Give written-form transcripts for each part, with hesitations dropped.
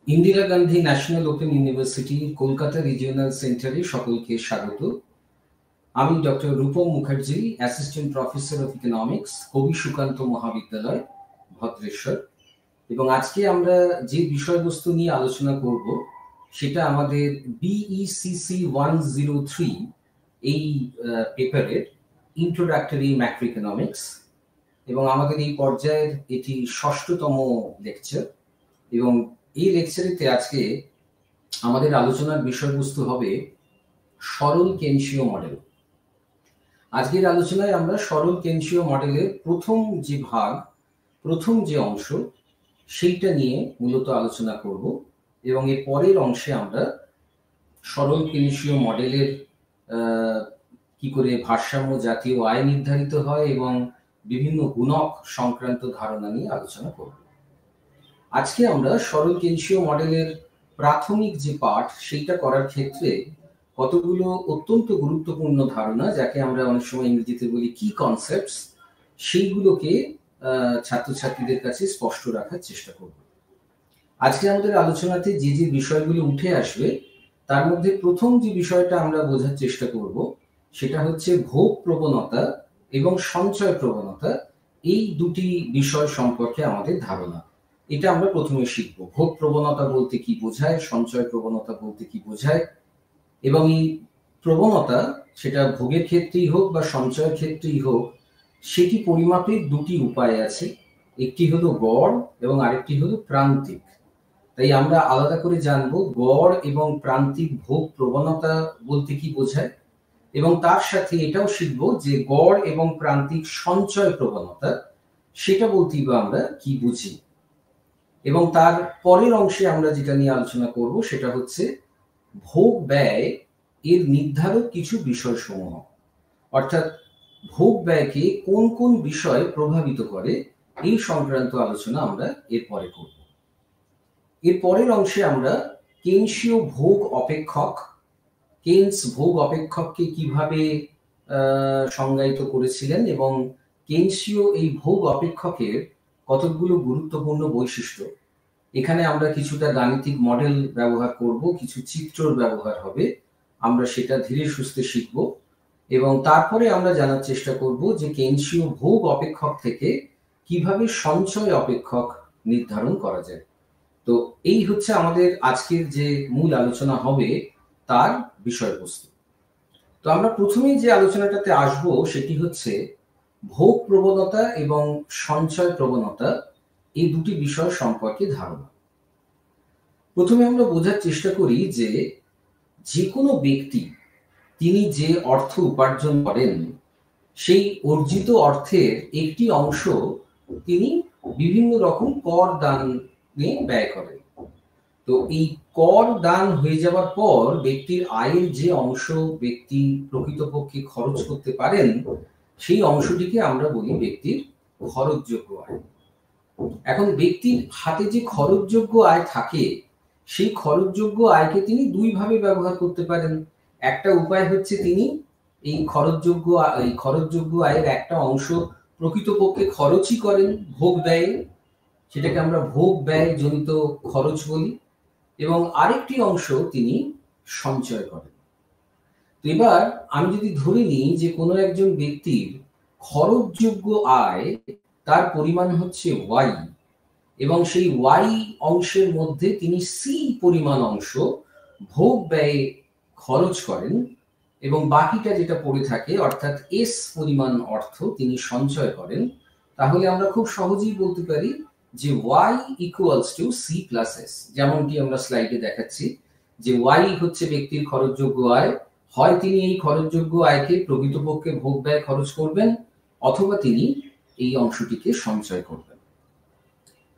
Indira Gandhi national open university Kolkata regional সেন্টারে সকলকে স্বাগত। আমি doctor Rupam Mukherjee, assistant professor of economics, কবি সুকান্ত মহাবিদ্যালয়, ভদ্রেশ্বর। এবং আজকে আমরা যে বিষয়বস্তু নিয়ে আলোচনা করব সেটা আমাদের বিইসিসি 103 এই পেপারের ইন্ট্রোডাক্টরি ম্যাক্রো ইকোনমিক্স, এবং আমাদের এই পর্যায়ের এটি 6তম লেকচার। এবং এই লেকচারেতে আজকে আমাদের আলোচনার বিষয়বস্তু হবে সরল কেনশীয় মডেল। আজকের আলোচনায় আমরা সরল কেনশীয় মডেলের প্রথম যে অংশ সেইটা নিয়ে মূলত আলোচনা করব, এবং এর পরের অংশে আমরা সরল কেনশীয় মডেলের কি করে ভারসাম্য জাতীয় আয় নির্ধারিত হয় এবং বিভিন্ন গুণক সংক্রান্ত ধারণা নিয়ে আলোচনা করব। আজকে আমরা সরল কেনশীয় মডেলের প্রাথমিক যে পাঠ সেইটা করার ক্ষেত্রে কতগুলো অত্যন্ত গুরুত্বপূর্ণ ধারণা, যাকে আমরা অনেক সময় ইংরেজিতে বলি কি কনসেপ্টস, সেইগুলোকে ছাত্রছাত্রীদের কাছে স্পষ্ট রাখার চেষ্টা করব। আজকে আমাদের আলোচনাতে যে যে বিষয়গুলো উঠে আসবে তার মধ্যে প্রথম যে বিষয়টা আমরা বোঝার চেষ্টা করব সেটা হচ্ছে ভোগ প্রবণতা এবং সঞ্চয় প্রবণতা। এই দুটি বিষয় সম্পর্কে আমাদের ধারণা, এটা আমরা প্রথমে শিখব। ভোগ প্রবণতা বলতে কি বোঝায়, সঞ্চয় প্রবণতা বলতে কি বোঝায়, এবং এই প্রবণতা সেটা ভোগের ক্ষেত্রেই হোক বা সঞ্চয়ের ক্ষেত্রেই হোক, সেটি পরিমাপের দুটি উপায় আছে। একটি হলো গড় এবং আরেকটি হলো প্রান্তিক। তাই আমরা আলাদা করে জানবো গড় এবং প্রান্তিক ভোগ প্রবণতা বলতে কি বোঝায়, এবং তার সাথে এটাও শিখবো যে গড় এবং প্রান্তিক সঞ্চয় প্রবণতা সেটা বলতেই বা আমরা কি বুঝি। এবং তার পরের অংশে আমরা যেটা নিয়ে আলোচনা করব সেটা হচ্ছে ভোগ ব্যয় এর নির্ধারক কিছু বিষয়সমূহ, অর্থাৎ ভোগ ব্যয়কে কোন কোন বিষয় প্রভাবিত করে এই সংক্রান্ত আলোচনা আমরা এরপরে করব। এর পরের অংশে আমরা কেনশীয় ভোগ অপেক্ষক, কেনস ভোগ অপেক্ষককে কিভাবে সংজ্ঞায়িত করেছিলেন এবং কেনশীয় এই ভোগ অপেক্ষকের কতগুলো গুরুত্বপূর্ণ বৈশিষ্ট্য। এখানে আমরা কিছুটা গাণিতিক মডেল ব্যবহার করব, কিছু চিত্রর ব্যবহার হবে, আমরা সেটা ধীরে সুস্থে শিখব। এবং তারপরে আমরা জানার চেষ্টা করব যে কেনশীয় ভোগ অপেক্ষক থেকে কিভাবে সঞ্চয় অপেক্ষক নির্ধারণ করা যায়। তো এই হচ্ছে আমাদের আজকের যে মূল আলোচনা হবে তার বিষয়বস্তু। তো আমরা প্রথমেই যে আলোচনাটাতে আসব সেটি হচ্ছে ভোগ প্রবণতা এবং সঞ্চয় প্রবণতা, এই দুটি বিষয় সম্পর্কে ধারণা। প্রথমে আমরা বোঝার চেষ্টা করি যে যে কোনো ব্যক্তি তিনি যে অর্থ উপার্জন করেন সেই অর্জিত অর্থের একটি অংশ তিনি বিভিন্ন রকম কর দানে ব্যয় করেন। তো এই কর দান হয়ে যাওয়ার পর ব্যক্তির আয়ের যে অংশ ব্যক্তি প্রকৃতপক্ষে খরচ করতে পারেন সেই অংশটিকে আমরা বলি ব্যক্তির খরচযোগ্য আয়। এখন ব্যক্তির হাতে যে খরচযোগ্য আয় থাকে সেই খরচযোগ্য আয়কে তিনি দুইভাবে ব্যবহার করতে পারেন। একটা উপায় হচ্ছে তিনি এই খরচযোগ্য আয়ের একটা অংশ প্রকৃতপক্ষে খরচই করেন ভোগ ব্যয়ে, সেটাকে আমরা ভোগ ব্যয় জনিত খরচ বলি, এবং আরেকটি অংশ তিনি সঞ্চয় করেন। তো এবার আমি যদি ধরে নিই যে কোনো একজন ব্যক্তির খরচযোগ্য আয় তার পরিমাণ হচ্ছে ওয়াই, এবং সেই ওয়াই অংশের মধ্যে তিনি সি পরিমাণ অংশ ভোগ ব্যয়ে খরচ করেন, এবং বাকিটা যেটা পড়ে থাকে অর্থাৎ এস পরিমাণ অর্থ তিনি সঞ্চয় করেন, তাহলে আমরা খুব সহজেই বলতে পারি যে y equals to C plus S. যেমনটি আমরা স্লাইডে দেখাচ্ছি যে y হচ্ছে ব্যক্তির খরচযোগ্য আয়, হয় তিনি এই খরচযোগ্য আয়কে প্রকৃতপক্ষে ভোগ ব্যয় খরচ করবেন অথবা তিনি এই অংশটিকে সঞ্চয় করবেন।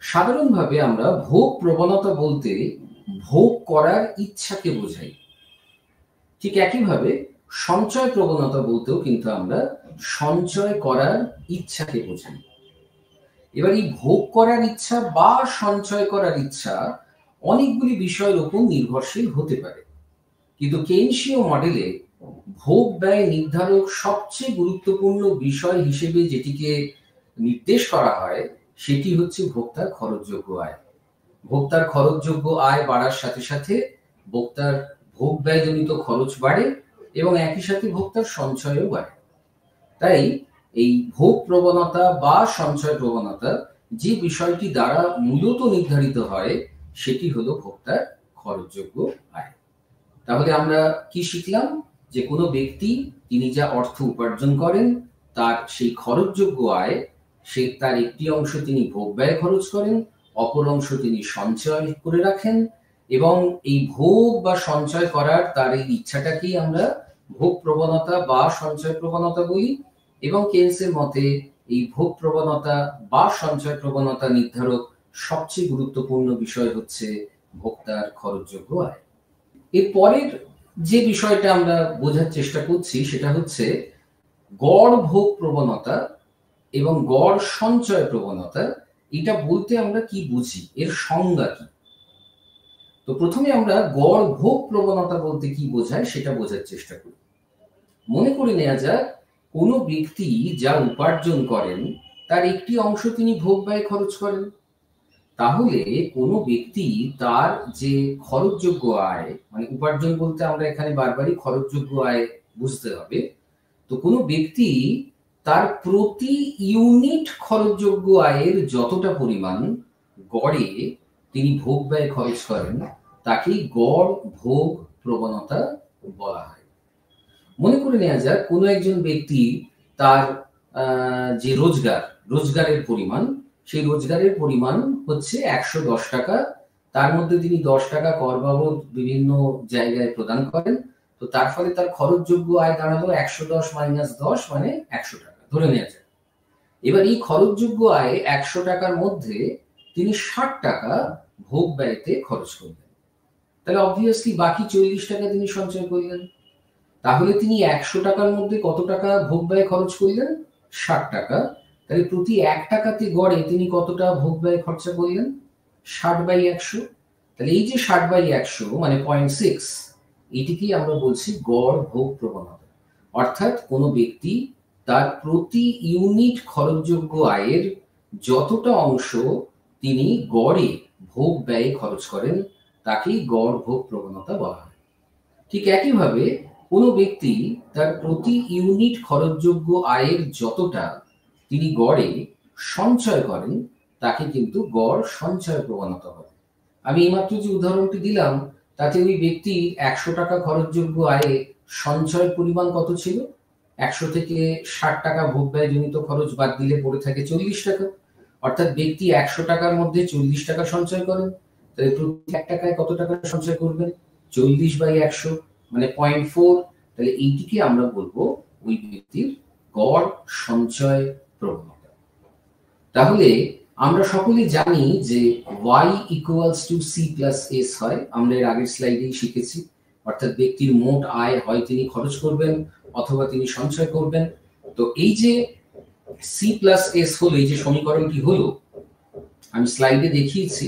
সাধারণভাবে আমরা ভোগ প্রবণতা বলতে ভোগ করার ইচ্ছাকে বোঝাই। ঠিক একইভাবে সঞ্চয় প্রবণতা বলতেও কিন্তু আমরা সঞ্চয় করার ইচ্ছাকে বোঝাই। এবার এই ভোগ করার ইচ্ছা বা সঞ্চয় করার ইচ্ছা অনেকগুলি বিষয়ের উপর নির্ভরশীল হতে পারে, কিন্তু কেনশীয় মডেলে ভোগ ব্যয় নির্ধারক সবচেয়ে গুরুত্বপূর্ণ বিষয় হিসেবে যেটিকে নির্দেশ করা হয় সেটি হচ্ছে ভোক্তার খরচযোগ্য আয়। ভোক্তার খরচযোগ্য আয় বাড়ার সাথে সাথে ভোক্তার ভোগ ব্যয়জনিত খরচ বাড়ে এবং একই সাথে ভোক্তার সঞ্চয়ও বাড়ে। তাই এই ভোগ প্রবণতা বা সঞ্চয় প্রবণতা যে বিষয়টি দ্বারা মূলত নির্ধারিত হয় সেটি হলো ভোক্তার খরচযোগ্য আয়। তাহলে আমরা কি শিখলাম? যে কোনো ব্যক্তি তিনি যা অর্থ উপার্জন করেন তার সেই খরচযোগ্য আয়, সে তার একটি অংশ তিনি ভোগ ব্যয় খরচ করেন, অপর অংশ তিনি সঞ্চয় করে রাখেন এবং এই ভোগ বা সঞ্চয় করার তার এই ইচ্ছাটাকেই আমরা ভোগ প্রবণতা বা সঞ্চয় প্রবণতা বলি। এবং কেনসের মতে এই ভোগ প্রবণতা বা সঞ্চয় প্রবণতা নির্ধারক সবচেয়ে গুরুত্বপূর্ণ বিষয় হচ্ছে ভোক্তার খরচযোগ্য আয়। এর পরের যে বিষয়টা আমরা বোঝার চেষ্টা করছি সেটা হচ্ছে গড় ভোগ প্রবণতা এবং গড় সঞ্চয় প্রবণতা। এটা বলতে আমরা কি বুঝি, এর সংজ্ঞা কি? তো প্রথমে আমরা গড় ভোগ প্রবণতা বলতে কি বোঝায় সেটা বোঝার চেষ্টা করি। মনে করে নেওয়া যাক কোনো ব্যক্তি যা উপার্জন করেন তার একটি অংশ তিনি ভোগ ব্যয় খরচ করেন। তাহলে কোনো ব্যক্তি তার যে খরচযোগ্য আয়, মানে উপার্জন বলতে আমরা এখানে বারবারই খরচযোগ্য আয় বুঝতে হবে। তো কোনো ব্যক্তি তার প্রতি ইউনিট খরচযোগ্য আয়ের যতটা পরিমাণ গড়ে তিনি ভোগ ব্যয় খরচ করেন তাকেই গড় ভোগ প্রবণতা বলা হয়। মনে করে নেওয়া যাক কোনো একজন ব্যক্তি তার যে রোজগারের পরিমাণ, সেই রোজগারের পরিমাণ হচ্ছে 110 টাকা। তার মধ্যে তিনি 10 টাকা কর বাবদ বিভিন্ন জায়গায় প্রদান করেন। তো তার ফলে তার খরচযোগ্য আয় দাঁড়ালো 110 মাইনাস 10 মানে 100 টাকা ধরে নেওয়া যায়। এবার এই খরচযোগ্য আয় 100 টাকার মধ্যে তিনি 60 টাকা ভোগ ব্যয়তে খরচ করলেন। তাহলে অবভিয়াসলি বাকি 40 টাকা তিনি সঞ্চয় করলেন। তাহলে তিনি 100 টাকার মধ্যে কত টাকা ভোগ ব্যয় খরচ করলেন? 60 টাকা। তাহলে প্রতি 1 টাকাতে গড়ে তিনি কতটা ভোগ ব্যয় খরচা করলেন? 60/100। তাহলে এই যে 60/100 মানে 0.6, এটিকেই আমরা বলছি গড় ভোগ প্রবণতা। অর্থাৎ কোনো ব্যক্তি তার প্রতি ইউনিট খরচযোগ্য আয়ের যতটা অংশ তিনি গড়ে ভোগ ব্যয়ে খরচ করেন তাকেই গড় ভোগ প্রবণতা বলা হয়। ঠিক একইভাবে কোনো ব্যক্তি তার প্রতি ইউনিট খরচযোগ্য আয়ের যতটা তিনি গড়ে সঞ্চয় করেন তাকে কিন্তু গড় সঞ্চয় প্রবণতা বলে। আমি এইমাত্র যে উদাহরণটি দিলাম তাতে ওই ব্যক্তির 100 টাকা খরচযোগ্য আয়ে সঞ্চয়ের পরিমাণ কত ছিল? 100 থেকে 60 টাকা ভোগ ব্যয়জনিত খরচ বাদ দিলে পড়ে থাকে 40 টাকা। অর্থাৎ ব্যক্তি 100 টাকার মধ্যে 40 টাকা সঞ্চয় করেন। তাহলে প্রতি 1 টাকায় কত টাকা সঞ্চয় করবেন? 40/100 মানে 0.4। তাহলে এইটিকে আমরা বলবো ওই ব্যক্তির গড় সঞ্চয় প্রবণতা। তাহলে আমরা সকলেই জানি যে y = c+s হয়। আমরা এর আগের স্লাইডেই শিখেছি। অর্থাৎ ব্যক্তির মোট আয় হয় তিনি খরচ করবেন অথবা তিনি সঞ্চয় করবেন। তো এই যে c+s হলো, এই যে সমীকরণটি হলো, আমি স্লাইডে দেখিয়েছি,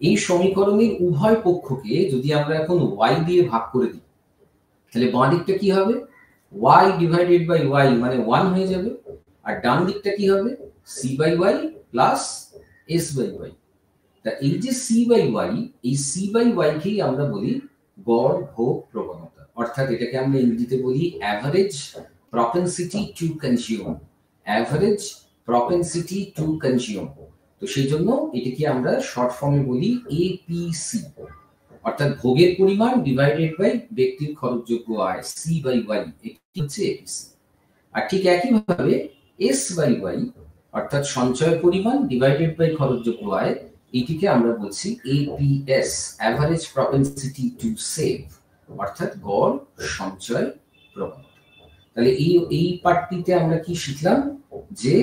এই সমীকরণের উভয় পক্ষকে যদি আমরা এখন y দিয়ে ভাগ করে দিই তাহলে বাঁ দিকটা কি হবে? y/y মানে 1 হয়ে যাবে। আর ডান দিকটা কি হবে? c/y plus s/y। তা এই যে c/y, এই c/y কেই আমরা বলি গড় ভোগ প্রবণতা। অর্থাৎ এটাকে আমরা ইংরেজিতে বলি average propensity to consume. Average propensity to consume. তো সেই জন্য এটাকে আমরা শর্ট ফর্মে বলি এপিসি। অর্থাৎ ভোগের পরিমাণ ডিভাইডেড বাই ব্যক্তির খরচযোগ্য আয়, c/y, এটি হচ্ছে এপিসি। আর ঠিক একইভাবে s/y অর্থাৎ সঞ্চয়ের পরিমাণ ডিভাইডেড বাই খরচযোগ্য আয়, এটিকে আমরা বলছি APS, average propensity to save, অর্থাৎ গড় সঞ্চয় প্রবণতা। তাহলে এই পার্টটিতে আমরা কি শিখলাম? যে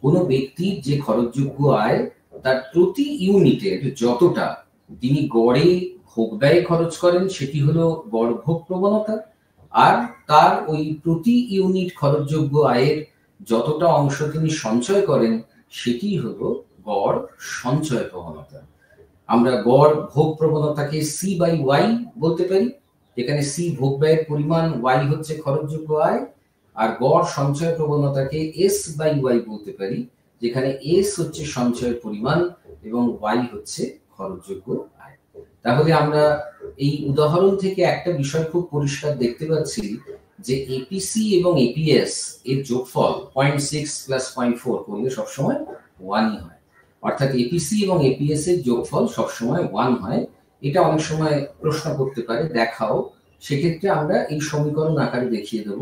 কোনো ব্যক্তির যে খরচযোগ্য আয় তার প্রতি ইউনিটের যতটা তিনি গড়ে ভোগ ব্যয় খরচ করেন সেটি হলো গড় ভোগ প্রবণতা। আর তার ওই প্রতি ইউনিট খরচযোগ্য আয়ের যতটা অংশ তিনি সঞ্চয় করেন সেটি হলো গড় সঞ্চয় প্রবণতা। আমরা গড় ভোগ প্রবণতাকে c/y বলতে পারি। এখানে c ভোগ ব্যয়ের পরিমাণ, y হচ্ছে খরচযোগ্য আয়। আর গড় সঞ্চয় প্রবণতাকে s/y বলতে পারি, যেখানে s হচ্ছে সঞ্চয়ের পরিমাণ এবং y হচ্ছে খরচযোগ্য আয়। তাহলে আমরা এই উদাহরণ থেকে একটা বিষয় খুব পরিষ্কার দেখতে পাচ্ছি যে এপিসি এবং এপিএস এর যোগফল 0.6 প্লাস 0.4 করলে সবসময় 1ই হয়। অর্থাৎ এপিসি এবং এপিএস এর যোগফল সবসময় 1 হয়। এটা অনেক সময় প্রশ্ন করতে পারে, দেখাও। সেক্ষেত্রে আমরা এই সমীকরণ আকারে দেখিয়ে দেব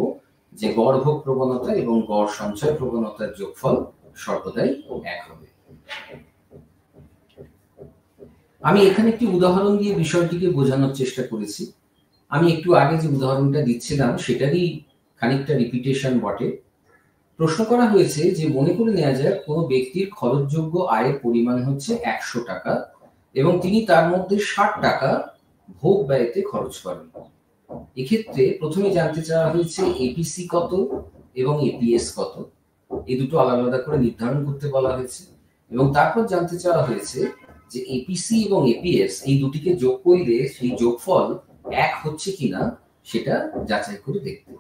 যে গড় ভোগ প্রবণতা এবং গড় সঞ্চয় প্রবণতার যোগফল সর্বদাই 1 হবে। আমি এখানে একটি উদাহরণ দিয়ে বিষয়টিকে বোঝানোর চেষ্টা করেছি। আমি একটু আগে যে উদাহরণটা দিচ্ছিলাম সেটারই খানিকটা রিপিটেশন বটে। প্রশ্ন করা হয়েছে যে মনে করে নেওয়া যায় কোনো ব্যক্তির খরচযোগ্য আয়ের পরিমাণ হচ্ছে 100 টাকা এবং তিনি তার মধ্যে 60 টাকা ভোগ ব্যয়তে খরচ করেন। এক্ষেত্রে প্রথমে জানতে চাওয়া হয়েছে এপিসি কত এবং এপিএস কত, এই দুটো আলাদা আলাদা করে নির্ধারণ করতে বলা হয়েছে। এবং তারপর জানতে চাওয়া হয়েছে যে এপিসি এবং এপিএস এই দুটিকে যোগ করলে সেই যোগফল 1 হচ্ছে কিনা সেটা যাচাই করে দেখতে।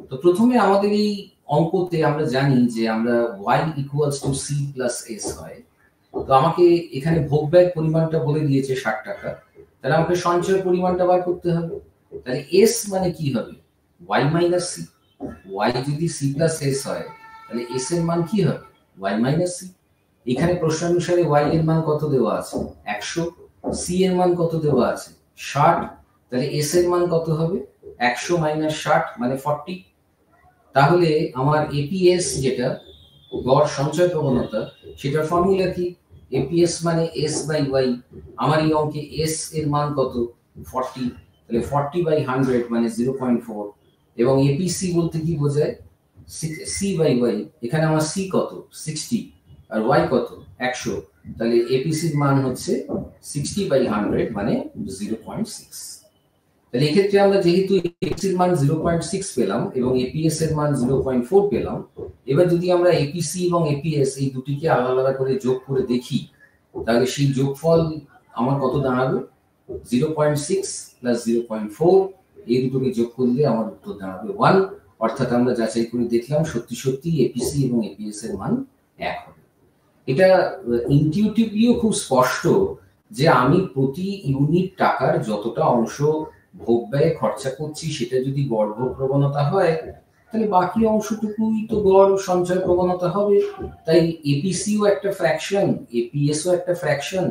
তো প্রথমে আমাদের এই অঙ্কতে আমরা জানি যে আমরা y equals to c plus s হয়। তো আমাকে এখানে ভোগ ব্যয়ের পরিমাণটা বলে দিয়েছে 60 টাকা, তাহলে আমাকে সঞ্চয়ের পরিমাণটা বার করতে হবে। তাহলে s মানে কি হবে? y minus c। y যদি c প্লাস s হয় তাহলে s এর মান কি হবে? y minus c। এখানে প্রশ্নানুসারে y এর মান কত দেওয়া আছে? 100। c এর মান কত দেওয়া আছে? 60। তাহলে s এর মান কত হবে? 100 মাইনাস 60 মানে 40। তাহলে আমার এপিএস যেটা গড় সঞ্চয় প্রবণতা, সেটার ফর্মুলা কি? এপিএস মানে s বাই y। আমার এই অঙ্কে s এর মান কত? 40। তাহলে 40 বাই 100 মানে 0.4। এবং এপিসি বলতে কি বোঝায়? c by y। এখানে আমার c কত? 60 আর y কত? 100। তাহলে এপিসির মান হচ্ছে 60 বাই 100 মানে 0.6। তাহলে এক্ষেত্রে আমরা যেহেতু এপিসির মান 0.6 পেলাম এবং এপিএস এর মান 0.4 পেলাম, এবার যদি আমরা এপিসি এবং এপিএস এই দুটিকে আলাদা আলাদা করে যোগ করে দেখি তাহলে সেই যোগফল আমার কত দাঁড়াবে? 0.6 প্লাস 0.4 এই দুটোকে যোগ করলে আমার উত্তর দাঁড়াবে 1। অর্থাৎ আমরা যাচাই করে দেখলাম সত্যি সত্যি এপিসি এবং এপিএস এর মান 1 হবে। এটা ইনটিউটিভলিও খুব স্পষ্ট যে আমি প্রতি ইউনিট টাকার যতটা অংশ ভোগ ব্যয়ে খরচা করছি সেটা যদি গড় ভোগ প্রবণতা হয় তাহলে বাকি অংশটুকুই তো গড় সঞ্চয় প্রবণতা হবে। তাই এপিসিও একটা ফ্র্যাকশন, এপিএসও একটা ফ্র্যাকশন,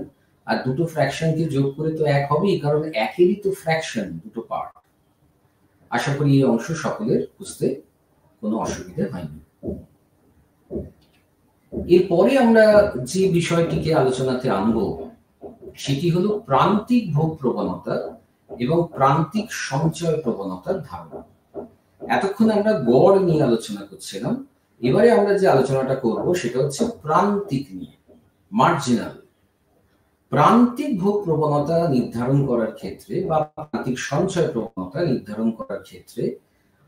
আর দুটো ফ্র্যাকশনকে যোগ করে তো 1 হবেই, কারণ একেরই তো ফ্র্যাকশন, দুটো পার্ট। আশা করি এই অংশ সকলের বুঝতে কোনো অসুবিধা হয়নি। এরপরে আমরা যে বিষয়টিকে আলোচনাতে আনবো সেটি হলো প্রান্তিক ভোগ প্রবণতা এবং প্রান্তিক সঞ্চয় প্রবণতার ধারণা। এতক্ষণ আমরা গড় নিয়ে আলোচনা করছিলাম, এবারে আমরা যে আলোচনাটা করব সেটা হচ্ছে প্রান্তিক নিয়ে, মার্জিনাল। প্রান্তিক ভোগ প্রবণতা নির্ধারণ করার ক্ষেত্রে বা প্রান্তিক সঞ্চয় প্রবণতা নির্ধারণ করার ক্ষেত্রে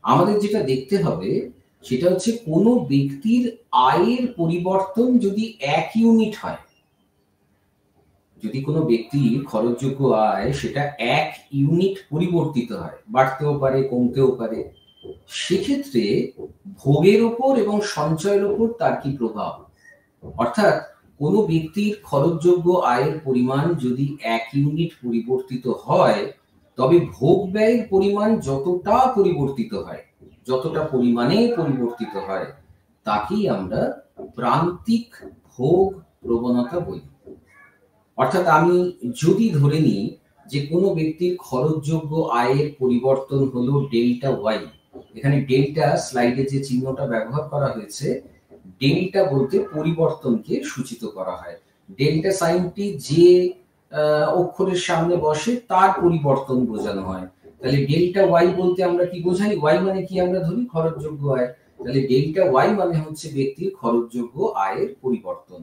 আমাদের যেটা দেখতে হবে সেটা হচ্ছে কোনো ব্যক্তির আয়ের পরিবর্তন যদি 1 ইউনিট হয়, যদি কোনো ব্যক্তির খরচযোগ্য আয় সেটা 1 ইউনিট পরিবর্তিত হয়, বাড়তেও পারে কমতেও পারে, সেক্ষেত্রে ভোগের ওপর এবং সঞ্চয়ের ওপর তার কি প্রভাব? অর্থাৎ কোনো ব্যক্তির খরচযোগ্য আয়ের পরিমাণ যদি 1 ইউনিট পরিবর্তিত হয় তবে ভোগ ব্যয়ের পরিমাণ যতটা পরিবর্তিত হয়, যতটা পরিমাণে পরিবর্তিত হয় তাকেই আমরা প্রান্তিক ভোগ প্রবণতা বলি। অর্থাৎ আমি যদি ধরে নিই যে কোনো ব্যক্তির খরচযোগ্য আয়ের পরিবর্তন হলো ডেল্টা ওয়াই, এখানে ডেল্টা স্লাইডে যে চিহ্নটা ব্যবহার করা হয়েছে, ডেল্টা বলতে পরিবর্তনকে সূচিত করা হয়। ডেল্টা সাইনটি যে অক্ষরের সামনে বসে তার পরিবর্তন বোঝানো হয়। তাহলে ডেল্টা ওয়াই বলতে আমরা কি বোঝাই? ওয়াই মানে কি আমরা ধরি? খরচযোগ্য আয়। তাহলে ডেল্টা ওয়াই মানে হচ্ছে ব্যক্তির খরচযোগ্য আয়ের পরিবর্তন।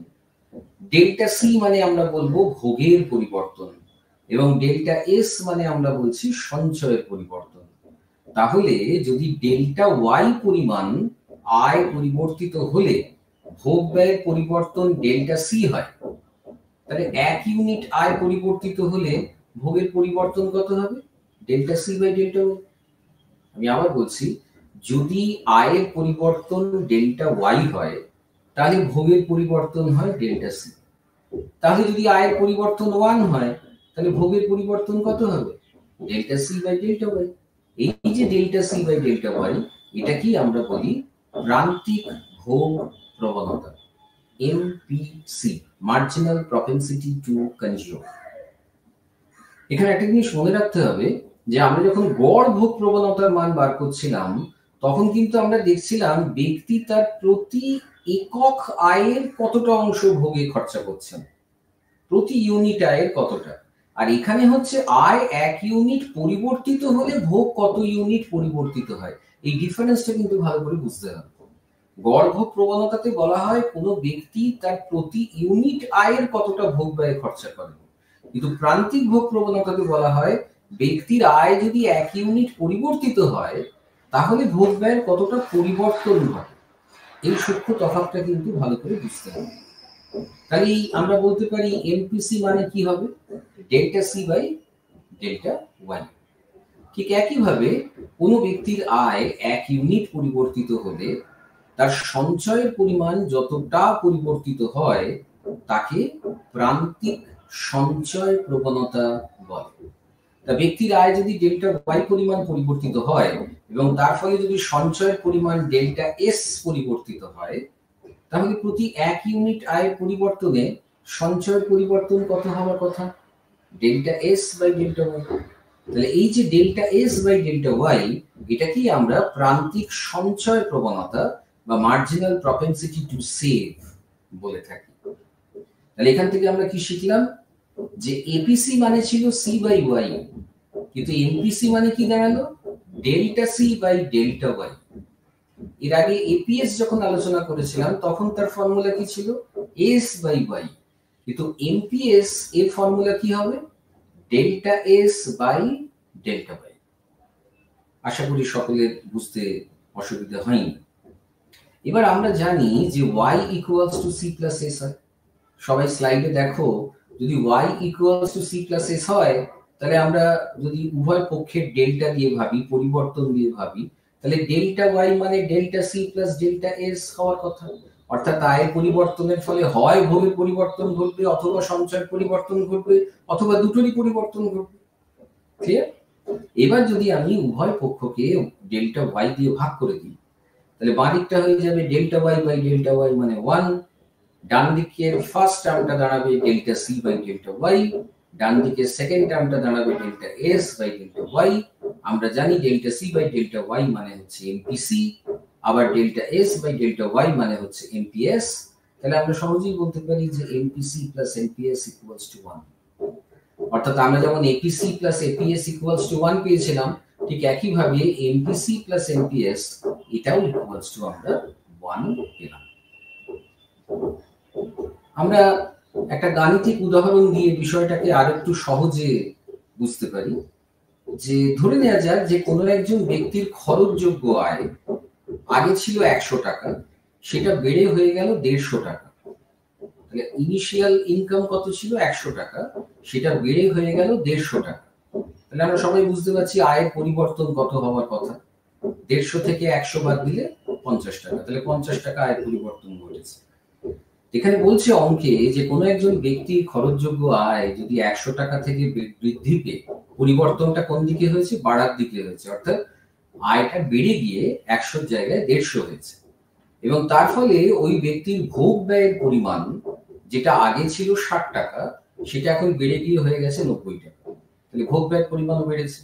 ডেল্টা সি মানে আমরা বলবো ভোগের পরিবর্তন, এবং ডেল্টা এস মানে আমরা বলছি সঞ্চয়ের পরিবর্তন। তাহলে যদি ডেল্টা ওয়াই পরিমাণ আয় পরিবর্তিত হলে ভোগ ব্যয়ের পরিবর্তন ডেল্টা সি হয়, তাহলে 1 ইউনিট আয় পরিবর্তিত হলে ভোগের পরিবর্তন কত হবে? Delta C by delta Y. আমি আবার বলছি, যদি আয়ের পরিবর্তন ডেল্টা ওয়াই হয় তাহলে ভোগের পরিবর্তন হয় ডেল্টা সি। তাহলে যদি আয়ের পরিবর্তন 1 হয় তাহলে ভোগের পরিবর্তন কত হবে? Delta C by delta Y. এই যে delta C by delta Y, এটা কি আমরা বলি প্রান্তিক ভোগ প্রবণতা, MPC, marginal propensity to consume. এখানে একটা জিনিস মনে রাখতে হবে যে আমরা যখন গড় ভোগ প্রবণতার মান বার করছিলাম তখন কিন্তু আমরা দেখছিলাম ব্যক্তি তার প্রতি একক আয়ের কতটা অংশ ভোগে খরচা করছেন, প্রতি ইউনিট আয়ের কতটা। আর এখানে হচ্ছে আয় 1 ইউনিট পরিবর্তিত হলে ভোগ কত ইউনিট পরিবর্তিত হয়, এই ডিফারেন্সটা কিন্তু ভালো করে বুঝতে হবে। গড় ভোগ প্রবণতাতে বলা হয় কোনো ব্যক্তি তার প্রতি ইউনিট আয়ের কতটা ভোগ ব্যয় খরচা করেন, কিন্তু প্রান্তিক ভোগ প্রবণতাতে বলা হয় ব্যক্তির আয় যদি 1 ইউনিট পরিবর্তিত হয় তাহলে ভোগ ব্যয়ের কতটা পরিবর্তন হয়। এই সূক্ষ্ম তফাৎটা কিন্তু ভালো করে বুঝতে হবে। তাহলে আমরা বলতে পারি এমপিসি মানে কি হবে? Delta C by delta Y. ঠিক একইভাবে কোনো ব্যক্তির আয় 1 ইউনিট পরিবর্তিত হলে তার সঞ্চয়ের পরিমাণ যতটা পরিবর্তিত হয় তাকে প্রান্তিক সঞ্চয় প্রবণতা বলে। তা ব্যক্তির আয় যদি ডেল্টা ওয়াই পরিমাণ পরিবর্তিত হয় এবং তার ফলে যদি সঞ্চয়ের পরিমাণ ডেল্টা এস পরিবর্তিত হয় তাহলে প্রতি 1 ইউনিট আয়ের পরিবর্তনে সঞ্চয়ের পরিবর্তন কত হওয়ার কথা? Delta S by delta Y. তাহলে এই যে delta S by delta Y, এটা কি আমরা প্রান্তিক সঞ্চয় প্রবণতা বা মার্জিনাল প্রপেনসিটি টু সেভ বলে থাকি। তাহলে এখান থেকে আমরা কি শিখলাম যে এপিসি মানে ছিল সি বাই ওয়াই, কিন্তু এমপিসি মানে কি দাঁড়ালো? Delta C by delta Y. এর আগে এপিএস যখন আলোচনা করেছিলাম তখন তার ফর্মুলা কি ছিল? এস বাই ওয়াই, কিন্তু এমপিএস এর ফর্মুলা কি হবে? Delta S by delta Y. আশা করি সকলের বুঝতে অসুবিধা হয়নি। এবার আমরা জানি যে y equals to C plus S হয়। সবাই স্লাইডে দেখো, যদি y equals to C plus S হয় তাহলে আমরা যদি উভয় পক্ষের ডেল্টা দিয়ে ভাবি, পরিবর্তন দিয়ে ভাবি, তাহলে ডেল্টা ওয়াই মানে delta C plus delta S হওয়ার কথা। অর্থাৎ আয়ের পরিবর্তনের ফলে হয় ভোগের পরিবর্তন ঘটবে, অথবা সঞ্চয়ের পরিবর্তন ঘটবে, অথবা দুটোরই পরিবর্তন ঘটবে। ক্লিয়ার? এবার যদি আমি উভয় পক্ষকে ডেল্টা ওয়াই দিয়ে ভাগ করে দিই তাহলে বাঁ দিকটা হয়ে যাবে delta Y by delta Y মানে 1, ডান দিকের ফার্স্ট টার্মটা দাঁড়াবে delta C by delta Y, ডান দিকের সেকেন্ড টার্মটা দাঁড়াবে delta S by delta Y. আমরা জানি delta C by delta Y মানে হচ্ছে এমপিসি, আবার delta S by delta Y মানে হচ্ছে এমপিএস। তাহলে আমরা সহজেই বলতে পারি যে MPC plus MPS equals to 1। অর্থাৎ আমরা যেমন APC plus APS equals to 1 পেয়েছিলাম, ঠিক একইভাবে এমপিসি প্লাস এমপিএস এটাও ইকুয়ালস টু আমরা 1 পেলাম। আমরা একটা গাণিতিক উদাহরণ দিয়ে বিষয়টাকে আরেকটু সহজে বুঝতে পারি। যে ধরে নেওয়া যাক যে কোনো একজন ব্যক্তির খরচযোগ্য আয় আগে ছিল 100 টাকা, সেটা বেড়ে হয়ে গেল 150 টাকা। তাহলে ইনিশিয়াল ইনকাম কত ছিল? 100 টাকা, সেটা বেড়ে হয়ে গেল 150 টাকা। তাহলে আমরা সবাই বুঝতে পারছি আয়ের পরিবর্তন কত হওয়ার কথা। 150 থেকে 100 বাদ দিলে 50 টাকা, তাহলে 50 টাকা আয়ের পরিবর্তন ঘটেছে। এখানে বলছে অঙ্কে যে কোনো একজন ব্যক্তির খরচযোগ্য আয় যদি 100 টাকা থেকে বৃদ্ধি পেয়ে পরিবর্তনটা কোন দিকে হয়েছে? বাড়ার দিকে হয়েছে। অর্থাৎ আয়টা বেড়ে গিয়ে 100 জায়গায় 150 হয়েছে, এবং তার ফলে ওই ব্যক্তির ভোগ ব্যয়ের পরিমাণ যেটা আগে ছিল 60 টাকা সেটা এখন বেড়ে গিয়ে হয়ে গেছে 90 টাকা। তাহলে ভোগ ব্যয়ের পরিমাণ বেড়েছে।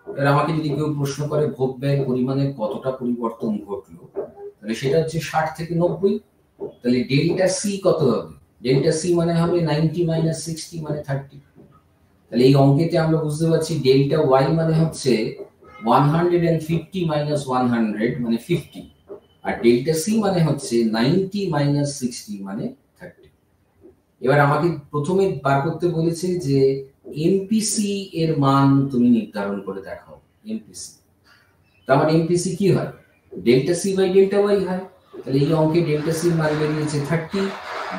এবার আমাকে যদি কেউ প্রশ্ন করে ভোগ ব্যয়ের পরিমাণের কতটা পরিবর্তন ঘটলো, তাহলে সেটা হচ্ছে 60 থেকে 90। তাহলে ডেল্টা সি কত হবে? ডেল্টা সি মানে হবে 90 মাইনাস 60 মানে 30। তাহলে এই অঙ্কেতে আমরা বুঝতে পারছি ডেল্টা ওয়াই মানে হচ্ছে 150 মাইনাস 100 মানে 50, আর ডেল্টা সি মানে হচ্ছে 90 মাইনাস 60 মানে 30। এবার আমাকে প্রথমে বার করতে বলেছে যে এমপিসি এর মান তুমি নির্ধারণ করে দেখাও। এমপিসি, তার মানে এমপিসি কি হয়? Delta C by delta Y হয়। তাহলে এই অঙ্কে ডেল্টা সি এর মান বেরিয়েছে 30,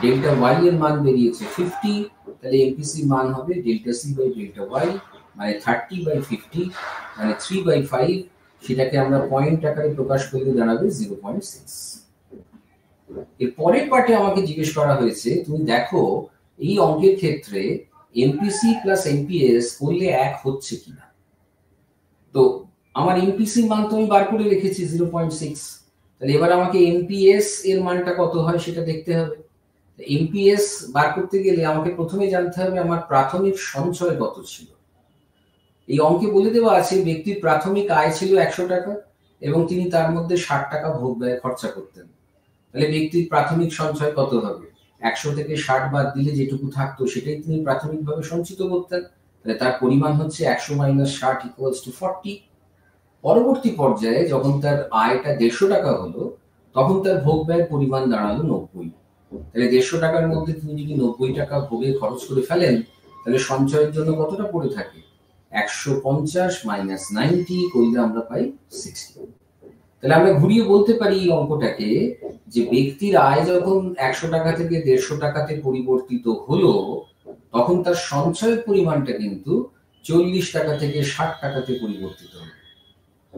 ডেল্টা ওয়াই এর মান বেরিয়েছে 50। তাহলে এমপিসি মান হবে delta C by delta Y মানে 30 বাই 50 মানে 3 বাই 5। সেটাকে আমরা পয়েন্ট আকারে প্রকাশ করলে দাঁড়াবে 0.6। এর পরের পার্টে আমাকে জিজ্ঞেস করা হয়েছে তুমি দেখো এই অঙ্কের ক্ষেত্রে এমপিসি প্লাস এমপিএস করলে এক হচ্ছে কিনা। তো আমার এমপিসি মান তো আমি বার করে রেখেছি 0.6, তাহলে এবার আমাকে এমপিএস এর মানটা কত হয় সেটা দেখতে হবে। এমপিএস বার করতে গেলে আমাকে প্রথমে জানতে হবে আমার প্রাথমিক সঞ্চয় কত ছিল। এই অঙ্কে বলে দেওয়া আছে ব্যক্তির প্রাথমিক আয় ছিল 100 টাকা এবং তিনি তার মধ্যে 60 টাকা ভোগ ব্যয় খরচা করতেন। তাহলে ব্যক্তির প্রাথমিক সঞ্চয় কত হবে? 100 থেকে 60 বাদ দিলে যেটুকু থাকতো সেটাই তিনি প্রাথমিকভাবে সঞ্চিত করতেন। তাহলে তার পরিমাণ হচ্ছে 100 মাইনাস 60 ইকুয়ালস টু 40। পরবর্তী পর্যায়ে যখন তার আয়টা 150 টাকা হলো তখন তার ভোগ ব্যয়ের পরিমাণ দাঁড়ালো 90। তাহলে 150 টাকার মধ্যে তিনি যদি 90 টাকা ভোগে খরচ করে ফেলেন তাহলে সঞ্চয়ের জন্য কতটা পড়ে থাকে? 150 মাইনাস 90 করলে আমরা পাই 60। তাহলে আমরা ঘুরিয়ে বলতে পারি এই অঙ্কটাকে যে ব্যক্তির আয় যখন 100 টাকা থেকে 150 টাকাতে পরিবর্তিত হলো তখন তার সঞ্চয়ের পরিমাণটা কিন্তু 40 টাকা থেকে 60 টাকাতে পরিবর্তিত হলো।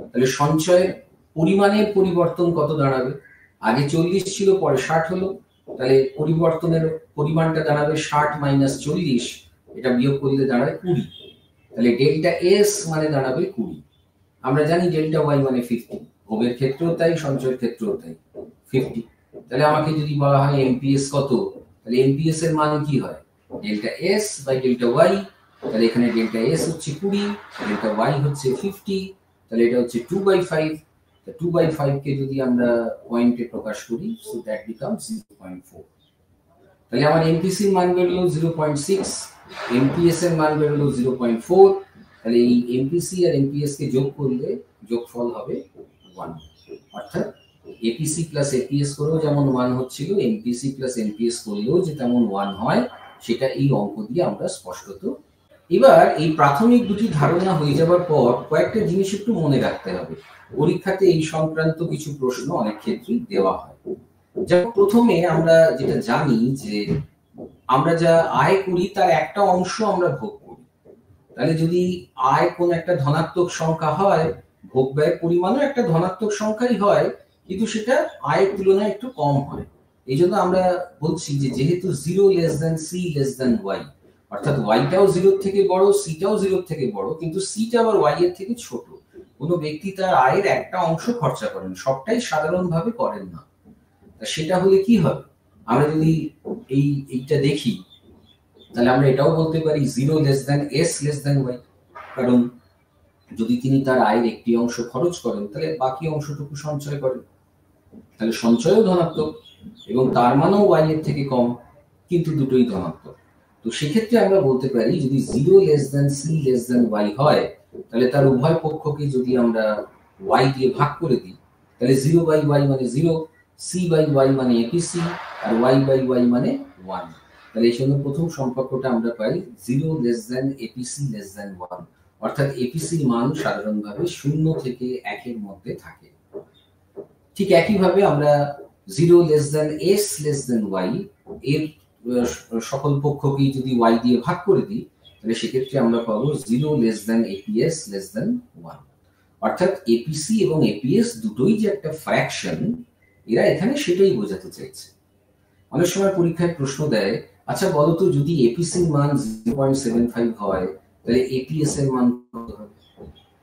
তাহলে সঞ্চয়ের পরিমাণের পরিবর্তন কত দাঁড়াবে? আগে 40 ছিল, পরে 60 হলো, তাহলে পরিবর্তনের পরিমাণটা দাঁড়াবে 60 মাইনাস 40, এটা বিয়োগ করলে দাঁড়ায় 20। তাহলে ডেল্টা এস মানে দাঁড়াবে 20। আমরা জানি ডেল্টা ওয়াই মানে 50, ভোগের ক্ষেত্রেও তাই, সঞ্চয়ের ক্ষেত্রেও তাই, 50। তাহলে আমাকে যদি বলা হয় এমপিএস কত, তাহলে এমপিএস এর মান কি হয়? Delta S by delta Y. তাহলে এখানে ডেল্টা এস হচ্ছে 20, ডেল্টা ওয়াই হচ্ছে 50, তাহলে এটা হচ্ছে 2/5। 2/5 কে যদি আমরা পয়েন্টে প্রকাশ করি সো দ্যাট বিকামস 0.4। তাহলে আমার এমপিসি এর মান বেরোলো 0.6, এমপিএস এর মান বেরোলো 0.4। তাহলে এই এমপিসি আর এমপিএস কে যোগ করলে যোগফল হবে 1। অর্থাৎ এপিসি প্লাস এপিএস করেও যেমন 1 হচ্ছিল, এমপিসি প্লাস এমপিএস করলেও যে তেমন 1 হয় সেটা এই অঙ্ক দিয়ে আমরা স্পষ্টত। এবার এই প্রাথমিক দুটি ধারণা হয়ে যাবার পর কয়েকটা জিনিস একটু মনে রাখতে হবে। পরীক্ষাতে এই সংক্রান্ত কিছু প্রশ্ন অনেক ক্ষেত্রেই দেওয়া হয়। যেমন প্রথমে আমরা যেটা জানি যে আমরা যা আয় করি তার একটা অংশ আমরা ভোগ করি। তাহলে যদি আয় কোন একটা ধনাত্মক সংখ্যা হয়, ভোগ ব্যয়ের পরিমাণও একটা ধনাত্মক সংখ্যাই হয়, কিন্তু সেটা আয়ের তুলনায় একটু কম হয়। এই জন্য আমরা বলছি যে যেহেতু 0 less than C less than Y, অর্থাৎ ওয়াইটাও 0 থেকে বড়, সিটাও 0 থেকে বড়, কিন্তু সিটা আবার ওয়াই এর থেকে ছোট। কোনো ব্যক্তি তার আয়ের একটা অংশ খরচা করেন, সবটাই সাধারণভাবে করেন না। সেটা হলে কি হবে? আমরা যদি এইটা দেখি তাহলে আমরা এটাও বলতে পারি 0 less than S less than Y, কারণ যদি তিনি তার আয়ের একটি অংশ খরচ করেন তাহলে বাকি অংশটুকু সঞ্চয় করেন, তাহলে সঞ্চয়ও ধনাত্মক এবং তার মানও ওয়াই এর থেকে কম, কিন্তু দুটোই ধনাত্মক। তো সেক্ষেত্রে আমরা বলতে পারি যদি 0 less than C less than Y হয় তাহলে তার উভয় পক্ষকে যদি আমরা ওয়াই দিয়ে ভাগ করে দিই তাহলে 0 বাই ওয়াই মানে 0, সি বাই ওয়াই মানে এপিসি, আর ওয়াই বাই ওয়াই মানে 1। তাহলে এই জন্য প্রথম সম্পর্কটা আমরা পাই 0 less than APC less than 1, অর্থাৎ এপিসির মান সাধারণভাবে 0 থেকে 1 এর মধ্যে থাকে। ঠিক একইভাবে আমরা 0 less than S less than Y এর সকল পক্ষকেই যদি ওয়াই দিয়ে ভাগ করে দিই তাহলে সেক্ষেত্রে আমরা পাবো 0 লেস দেন এপিএস লেস দেন 1, অর্থাৎ এপিসি এবং এপিএস দুটোই যে একটা ফ্র্যাকশন এরা এখানে সেটাই বোঝাতে চাইছে। অনেক সময় পরীক্ষায় প্রশ্ন দেয়, আচ্ছা বলো তো যদি এপিসির মান 0.75 হয় তাহলে এপিএস এর মান কত হবে?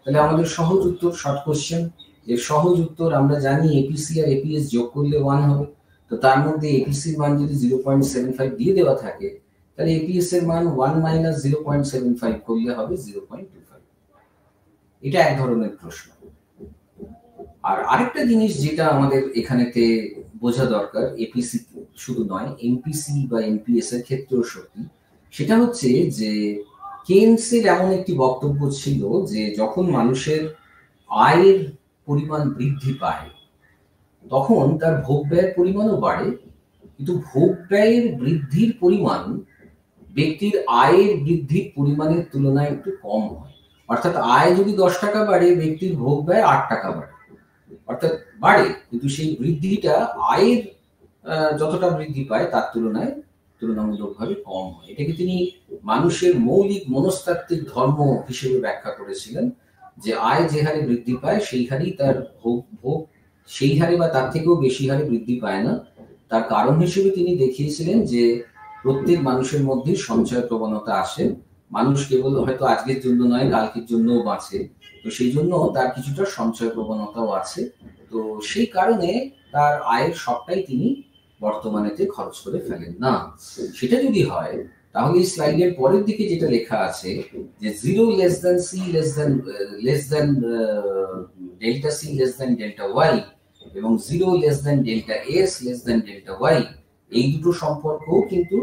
তাহলে আমাদের সহজ উত্তর, শর্ট কোশ্চেন, এর সহজ উত্তর আমরা জানি এপিসি আর এপিএস যোগ করলে 1 হবে। তো তার মধ্যে এপিসির মান যদি 0.75 দিয়ে দেওয়া থাকে তাহলে এপিএস এর মান 1 মাইনাস 0.75 করলে হবে 0.25। এটা এক ধরনের প্রশ্ন। আর আরেকটা জিনিস যেটা আমাদের এখানেতে বোঝা দরকার, এপিসি শুধু নয় এমপিসি বা এমপিএস এর ক্ষেত্রেও সত্যি, সেটা হচ্ছে যে কেনসের এমন একটি বক্তব্য ছিল যে যখন মানুষের আয়ের পরিমাণ বৃদ্ধি পায় তখন তার ভোগ ব্যয়ের পরিমাণও বাড়ে, কিন্তু ভোগ ব্যয়ের বৃদ্ধির পরিমাণ ব্যক্তির আয়ের বৃদ্ধির পরিমাণের তুলনায় একটু কম হয়। অর্থাৎ আয় যদি 10 টাকা বাড়ে ব্যক্তির ভোগ ব্যয় 8 টাকা বাড়ে, অর্থাৎ বাড়ে কিন্তু সেই বৃদ্ধিটা আয়ের যতটা বৃদ্ধি পায় তার তুলনায় তুলনামূলকভাবে কম হয়। এটাকে তিনি মানুষের মৌলিক মনস্তাত্ত্বিক ধর্ম হিসেবে ব্যাখ্যা করেছিলেন যে আয় যে হারে বৃদ্ধি পায় সেই হারেই তার ভোগ সেই হারে বা তার থেকেও বেশি হারে বৃদ্ধি পায় না। তার কারণ হিসেবে তিনি দেখিয়েছিলেন যে প্রত্যেক মানুষের মধ্যে সঞ্চয় প্রবণতা আসে। মানুষ কেবল হয়তো আজকের জন্য নয়, কালকের জন্যও বাঁচে, তো সেই জন্য তার কিছুটা সঞ্চয় প্রবণতাও আছে। তো সেই কারণে তার আয়ের সবটাই তিনি বর্তমানেতে খরচ করে ফেলেন না। সেটা যদি হয়, তাহলে এই স্লাইডের পরের দিকে যেটা লেখা আছে যে 0 less than C less than delta C less than delta Y এবং 0 less than delta S less than delta Y, এই দুটো সম্পর্কও কিন্তু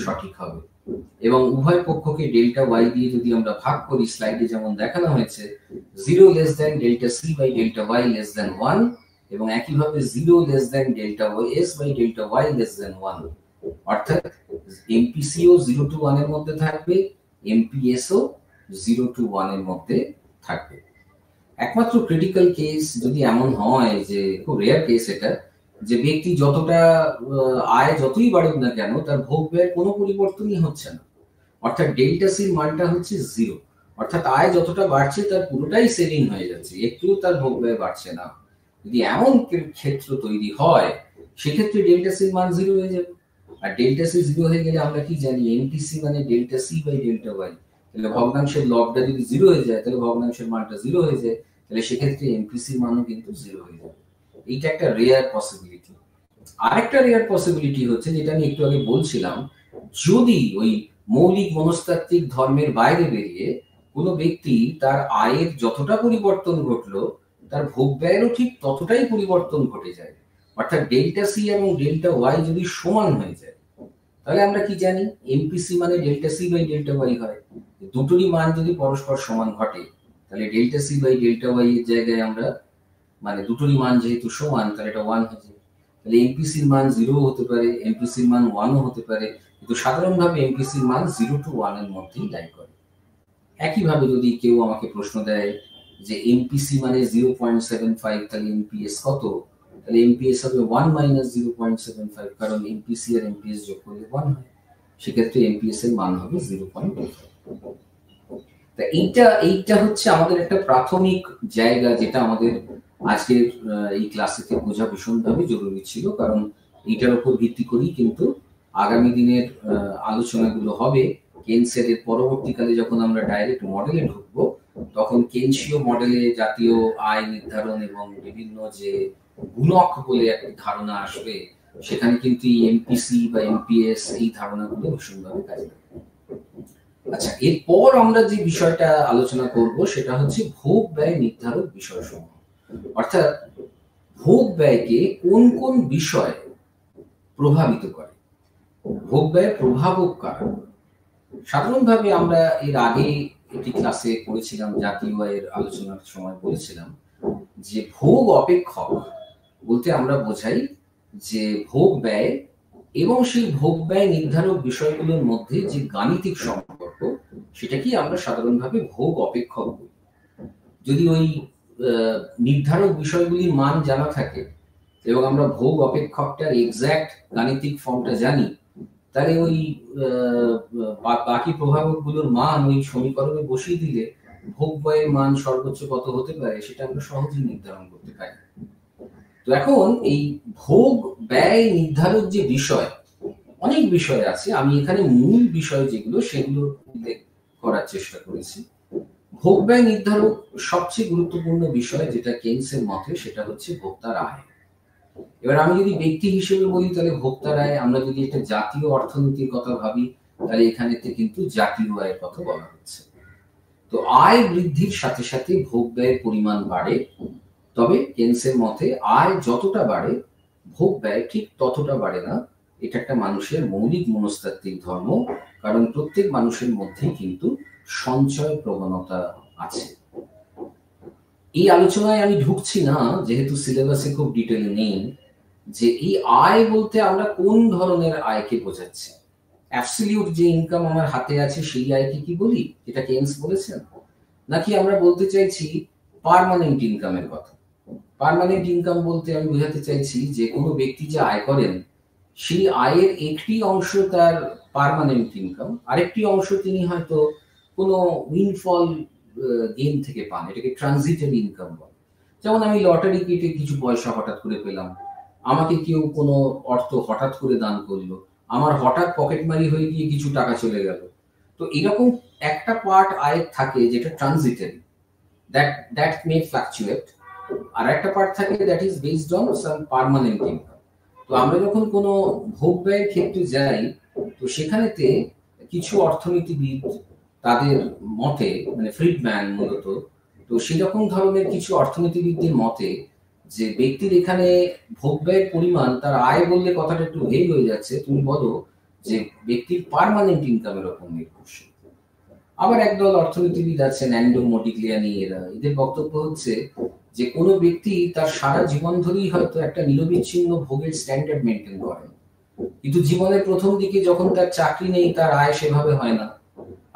সঠিক হবে। এবং উভয় পক্ষকে ডেল্টা ওয়াই দিয়ে যদি আমরা ভাগ করি, স্লাইডে যেমন দেখানো হয়েছে, 0 less than delta C by delta Y less than 1 এবং একইভাবে 0 less than delta S by delta Y less than 1। অর্থাৎ এমপিসিও 0 টু 1 এর মধ্যে থাকবে, এমপিএসও 0 টু 1 এর মধ্যে থাকবে। একমাত্র ক্রিটিক্যাল কেস যদি এমন হয়, যে খুব রেয়ার কেস এটা, যে ব্যক্তি যতটা আয় যতই বাড়ুক না কেন তার ভোগ ব্যয়ের কোনো পরিবর্তনই হচ্ছে না, অর্থাৎ ডেল্টা সির মানটা হচ্ছে 0, অর্থাৎ আয় যতটা বাড়ছে তার পুরোটাই সেভিং হয়ে যাচ্ছে, একটুও তার ভোগ ব্যয় বাড়ছে না। যদি এমন ক্ষেত্র তৈরি হয়, সেক্ষেত্রে ডেল্টা সির মান 0 হয়ে যাবে। আর ডেল্টা সি 0 হয়ে গেলে আমরা কি জানি, এমপিসি মানে delta C by delta Y. তাহলে ভগ্নাংশের লবটা যদি 0 হয়ে যায়, তাহলে ভগ্নাংশের মানটা 0 হয়ে যায়, তাহলে সেক্ষেত্রে এমপিসি মানও কিন্তু 0 হয়ে যাবে। এইটা একটা রেয়ার পসিবিলিটি। আরেকটা রেয়ার পসিবিলিটি হচ্ছে, যেটা আমি একটু আগে বলছিলাম, যদি ওই মৌলিক মনস্তাত্ত্বিক ধর্মের বাইরে বেরিয়ে কোনো ব্যক্তি তার আয়ের যতটা পরিবর্তন ঘটলো, তার ভোগ ব্যয়েরও ঠিক ততটাই পরিবর্তন ঘটে যায়, অর্থাৎ ডেল্টা সি এবং ডেল্টা ওয়াই যদি সমান হয়ে যায়, তাহলে আমরা কি জানি, এমপিসি মানে delta C by delta Y হয়। দুটোরই মান যদি পরস্পর সমান ঘটে, তাহলে delta C by delta Y এর জায়গায় আমরা, মানে দুটোরই মান যেহেতু সমান, তাহলে এটা 1 হয়ে যায়। তাহলে এমপিসির মান 0 হতে পারে, এমপিসির মান 1ও হতে পারে, কিন্তু সাধারণভাবে এমপিসির মান 0 টু 1 এর মধ্যেই লাই করে। একইভাবে যদি কেউ আমাকে প্রশ্ন দেয় যে এমপিসি মানে 0.75, তাহলে এমপিএস কত, তাহলে এমপিএস হবে 1 মাইনাস 0.75, কারণ এমপিসি আর এমপিএস যোগ করলে 1 হয়, সেক্ষেত্রে এমপিএস এর মান হবে 0.25। তা এইটা হচ্ছে আমাদের একটা প্রাথমিক জায়গা, যেটা আমাদের আজকের এই ক্লাসেতে বোঝা ভীষণভাবে জরুরি ছিল, কারণ এইটার উপর ভিত্তি করেই কিন্তু আগামী দিনের আলোচনাগুলো হবে। কেনসের পরবর্তীকালে যখন আমরা ডাইরেক্ট মডেলে ঢুকবো, তখন কেনসীয় মডেলে জাতীয় আয় নির্ধারণ এবং বিভিন্ন যে গুণক বলে একটা ধারণা আসবে, সেখানে কিন্তু এমপিসি বা এমপিএস এই ধারণাগুলো ভীষণভাবে কাজে লাগবে। আচ্ছা, এরপর আমরা যে বিষয়টা আলোচনা করব সেটা হচ্ছে ভোগ ব্যয় নির্ধারক বিষয়সমূহ, অর্থাৎ ভোগ ব্যয়কে কোন কোন বিষয় প্রভাবিত করে, ভোগ ব্যয় প্রভাবক কারণ। সাধারণভাবে আমরা এর আগে একটি ক্লাসে পড়েছিলাম, জাতীয় আয়ের আলোচনার সময় বলেছিলাম যে ভোগ অপেক্ষক বলতে আমরা বোঝাই যে ভোগ ব্যয় এবং সেই ভোগ ব্যয় নির্ধারক বিষয়গুলোর মধ্যে যে গাণিতিক সম্পর্ক, সেটাকেই আমরা সাধারণভাবে ভোগ অপেক্ষক বলি। যদি ওই নির্ধারক বিষয়গুলির মান জানা থাকে এবং আমরা ভোগ অপেক্ষকটার এক্সাক্ট গাণিতিক ফর্মটা জানি, তাহলে ওই বাকি প্রভাবকগুলোর মান ওই সমীকরণে বসিয়ে দিলে ভোগ ব্যয়ের মান সর্বোচ্চ কত হতে পারে সেটা আমরা সহজেই নির্ধারণ করতে পারি। তো এখন এই ভোগ ব্যয় নির্ধারক যে বিষয়, অনেক বিষয় আছে, আমি এখানে মূল বিষয় যেগুলো সেগুলো উল্লেখ করার চেষ্টা করেছি। ভোগ ব্যয় নির্ধারক সবচেয়ে গুরুত্বপূর্ণ বিষয় যেটা কেনসের মতে, সেটা হচ্ছে ভোক্তার আয়। এবার আমি যদি ব্যক্তি হিসেবে বলি, তাহলে ভোক্তার আয়, আমরা যদি একটা জাতীয় অর্থনীতির কথা ভাবি, তাহলে এখানেতে কিন্তু জাতীয় আয়ের কথা বলা হচ্ছে। তো আয় বৃদ্ধির সাথে সাথে ভোগ ব্যয়ের পরিমাণ বাড়ে, তবে কেনসের মতে আয় যতটা বাড়ে ভোগ ব্যয় ঠিক ততটা বাড়ে না। এটা একটা মানুষের মৌলিক মনস্তাত্ত্বিক ধর্ম, কারণ প্রত্যেক মানুষের মধ্যেই কিন্তু সঞ্চয় প্রবণতা আছে। এই আলোচনায় আমি ঢুকছি না, যেহেতু সিলেবাসে খুব ডিটেলে নেই, যে এই আয় বলতে আমরা কোন ধরনের আয়কে বোঝাচ্ছি। অ্যাবসলিউট যে ইনকাম আমার হাতে আছে সেই আয়কে কি বলি, এটা কেনস বলেছেন, নাকি আমরা বলতে চাইছি পার্মানেন্ট ইনকামের কথা। পার্মানেন্ট ইনকাম বলতে আমি বোঝাতে চাইছি যে কোনো ব্যক্তি যে আয় করেন, সেই আয়ের একটি অংশ তার পার্মানেন্ট ইনকাম, আরেকটি অংশ তিনি হয়তো কোনো উইনফল গেম থেকে পান, এটাকে ট্রানজিটরি ইনকাম বলে। যেমন আমি লটারি কেটে কিছু পয়সা হঠাৎ করে পেলাম, আমাকে কেউ কোনো অর্থ হঠাৎ করে দান করলো, আমার হঠাৎ পকেটমারি হয়ে গিয়ে কিছু টাকা চলে গেল। তো এরকম একটা পার্ট আয়ের থাকে যেটা ট্রানজিটারি, দ্যাট মে ফ্লাকচুয়েট, আর একটা পার্ট থাকে that is based on some permanent income. তো আমরা যখন কোনো ভোগ ব্যয়ের ক্ষেত্রে যাই, তো সেখানেতে কিছু অর্থনীতিবিদ তাদের মতে, মানে ফ্রিডম্যান মূলত, তো সেরকম ধরনের কিছু অর্থনীতিবিদদের মতে যে ব্যক্তির এখানে ভোগ ব্যয়ের পরিমাণ, তার আয় বললে কথাটা একটু ভেগ হয়ে যাচ্ছে, তুমি বলো যে ব্যক্তির পার্মানেন্ট ইনকামের উপর নির্ভরশীল। আবার একদল অর্থনীতিবিদ আছেন, অ্যান্ডো মডিগ্লিয়ানি, এদের বক্তব্য হচ্ছে যে কোনো ব্যক্তি তার সারা জীবন ধরেই হয়তো একটা নিরবিচ্ছিন্ন ভোগের স্ট্যান্ডার্ড মেনটেন করেন, কিন্তু জীবনের প্রথম দিকে যখন তার চাকরি নেই তার আয় সেভাবে হয় না,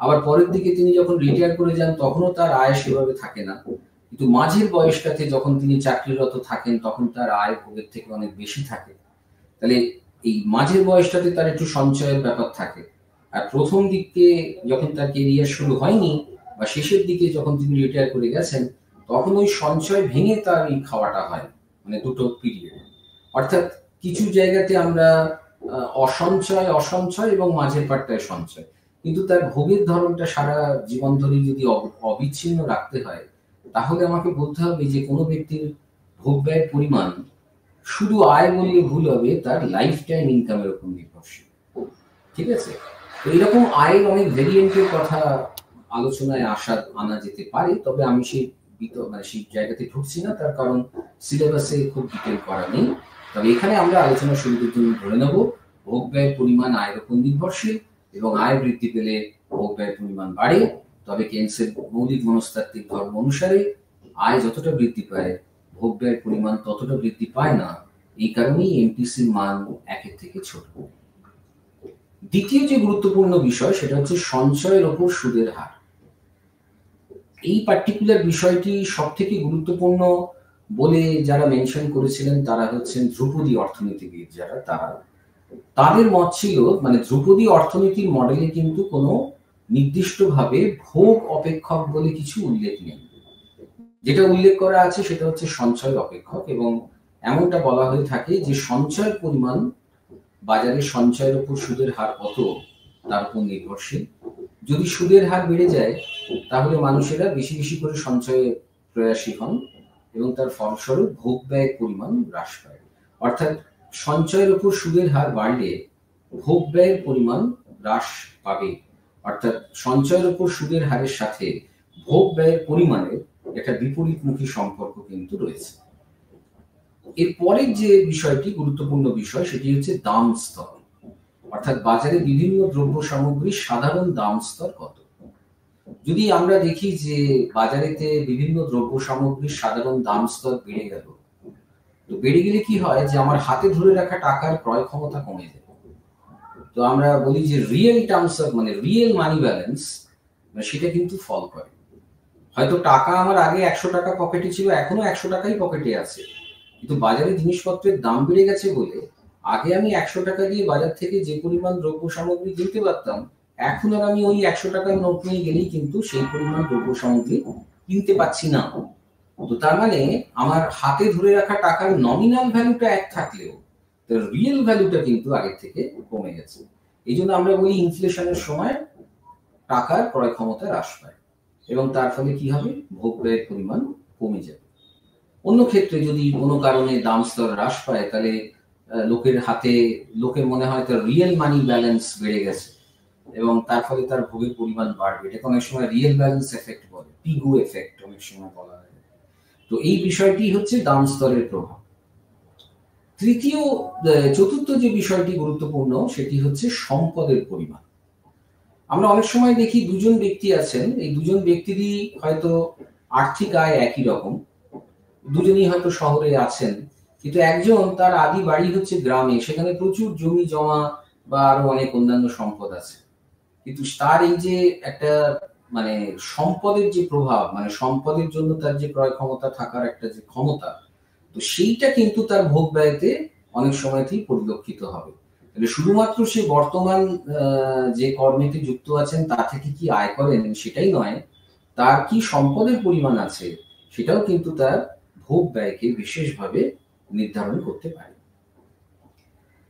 আবার পরের দিকে তিনি যখন রিটায়ার করে যান তখনও তার আয় সেভাবে থাকে না, কিন্তু মাঝের বয়সটাতে যখন তিনি চাকরিরত থাকেন তখন তার আয় ভোগের থেকে অনেক বেশি থাকে। তাহলে এই মাঝের বয়সটাতে তার একটু সঞ্চয়ের ব্যাপার থাকে, আর প্রথম দিকে যখন তার কেরিয়ার শুরু হয়নি বা শেষের দিকে যখন তিনি রিটায়ার করে গেছেন তখন ওই সঞ্চয় ভেঙে তার এই খাওয়াটা হয়, মানে দুটো পিরিয়ড। অর্থাৎ কিছু জায়গাতে আমরা অসঞ্চয় অসঞ্চয় এবং মাঝের পাটটায় সঞ্চয়, কিন্তু তার ভোগের ধরনটা সারা জীবন ধরে যদি অবিচ্ছিন্ন রাখতে হয়, তাহলে আমাকে বলতে হবে যে কোনো ব্যক্তির ভোগ ব্যয়ের পরিমাণ শুধু আয় বললে ভুল হবে, তার লাইফ টাইম ইনকামের উপর নির্ভরশীল। ঠিক আছে? তো এরকম আয়ের অনেক ভেরিয়েন্টের কথা আলোচনায় আনা যেতে পারে, তবে আমি সেই মানে সেই জায়গাতে ঢুকছি না, তার কারণ সিলেবাসে খুব ডিটেল করা নেই। তবে এখানে আমরা আলোচনা শুরুর জন্য ধরে নেব ভোগ ব্যয়ের পরিমাণ আয়ের উপর নির্ভরশীল, এবং আয় বৃদ্ধি পেলে ভোগ ব্যয়ের পরিমাণ বাড়ে। তবে কেন্সের মৌলিক মনস্তাত্ত্বিক ধর্ম অনুসারে আয় যতটা বৃদ্ধি পায় ভোগ ব্যয়ের পরিমাণ ততটা বৃদ্ধি পায় না, এই কারণেই এমটিসির মান 1-এর থেকে ছোট। দ্বিতীয় যে গুরুত্বপূর্ণ বিষয় সেটা হচ্ছে সঞ্চয়ের ওপর সুদের হার। এই পার্টিকুলার বিষয়টি সব থেকে গুরুত্বপূর্ণ বলে যারা মেনশন করেছিলেন তারা হচ্ছেন ধ্রুপদী অর্থনীতিবিদ, যারা তাদের মত ছিল মানে ধ্রুপদী অর্থনীতির মডেলে কিন্তু কোনো নির্দিষ্টভাবে ভোগ অপেক্ষক বলে কিছু উল্লেখ নেই। যেটা উল্লেখ করা আছে সেটা হচ্ছে সঞ্চয় অপেক্ষক, এবং এমনটা বলা হয়ে থাকে যে সঞ্চয়ের পরিমাণ বাজারে সঞ্চয়ের উপর সুদের হার কত তার উপর নির্ভরশীল। যদি সুদের হার বেড়ে যায় তাহলে মানুষেরা বেশি বেশি করে সঞ্চয়ে প্রয়াসী হন এবং তার ফলস্বরূপ ভোগ ব্যয়ের পরিমাণ হ্রাস পায়। অর্থাৎ সঞ্চয়ের উপর সুদের হার বাড়লে ভোগ ব্যয়ের পরিমাণ হ্রাস পাবে, অর্থাৎ সঞ্চয়ের উপর সুদের হারের সাথে ভোগ ব্যয়ের পরিমাণের একটা বিপরীতমুখী সম্পর্ক কিন্তু রয়েছে। এরপরের যে বিষয়টি গুরুত্বপূর্ণ বিষয় সেটি হচ্ছে দাম স্তর, অর্থাৎ বাজারে বিভিন্ন দ্রব্য সামগ্রীর সাধারণ দাম স্তর কত। যদি আমরা দেখি যে বাজারেতে বিভিন্ন দ্রব্য সামগ্রীর সাধারণ দাম স্তর বেড়ে গেল, তো বেড়ে গেলে কি হয় যে আমার হাতে ধরে রাখা টাকার ক্রয় ক্ষমতা কমে যায়। তো আমরা বলি যে রিয়েল টার্মস অফ মানে রিয়েল মানি ব্যালেন্স, সেটা কিন্তু ফল করে। হয়তো টাকা আমার আগে 100 টাকা পকেটে ছিল, এখনো 100 টাকাই পকেটে আছে, কিন্তু বাজারে জিনিসপত্রের দাম বেড়ে গেছে বলে আগে আমি 100 টাকা দিয়ে বাজার থেকে যে পরিমাণ দ্রব্য সামগ্রী কিনতে পারতাম, এখন আর আমি ওই 100 টাকার নোট নিয়ে গেলেই কিন্তু সেই পরিমাণ দ্রব্য সামগ্রী কিনতে পাচ্ছি না। তো তার মানে আমার হাতে ধরে রাখা টাকার নমিনাল ভ্যালুটা এক থাকলেও রিয়েল ভ্যালুটা কিন্তু আগের থেকে কমে গেছে। এই জন্য আমরা বলি ইনফ্লেশনের সময় টাকার ক্রয় ক্ষমতা হ্রাস পায় এবং তার ফলে কি হবে, ভোগ ব্যয়ের পরিমাণ কমে যাবে। অন্য ক্ষেত্রে যদি কোনো কারণে দাম স্তর হ্রাস পায় তাহলে লোকের মনে হয় তার রিয়েল মানি ব্যালেন্স বেড়ে গেছে এবং তার ফলে তার ভোগের পরিমাণ বাড়বে। এটাকে অনেক সময় রিয়েল ব্যালেন্স এফেক্ট বলে, পিগু এফেক্ট অনেক সময় বলা হয়। তো এই বিষয়টি হচ্ছে দাম স্তরের প্রভাব। চতুর্থ যে বিষয়টি গুরুত্বপূর্ণ সেটি হচ্ছে সম্পদের পরিমাণ। আমরা অনেক সময় দেখি দুজন ব্যক্তি আছেন, এই দুজন ব্যক্তিরই হয়তো আর্থিক আয় একই রকম, দুজনই হয়তো শহরে আছেন, কিন্তু একজন তার আদি বাড়ি হচ্ছে গ্রামে, সেখানে প্রচুর জমি জমা বা আরো অনেক অন্যান্য সম্পদ আছে, কিন্তু তার এই যে একটা মানে সম্পদের যে প্রভাব, মানে সম্পদের জন্য তার যে ক্রয় ক্ষমতা থাকার একটা যে ক্ষমতা, তো সেইটা কিন্তু তার ভোগ ব্যয়তে অনেক সময়তেই পরিলক্ষিত হবে। তাহলে শুধুমাত্র সে বর্তমান যে কর্মেতে যুক্ত আছেন তা থেকে কি আয় করেন সেটাই নয়, তার কি সম্পদের পরিমাণ আছে সেটাও কিন্তু তার ভোগ ব্যয়কে বিশেষভাবে নির্ধারণ করতে পারে।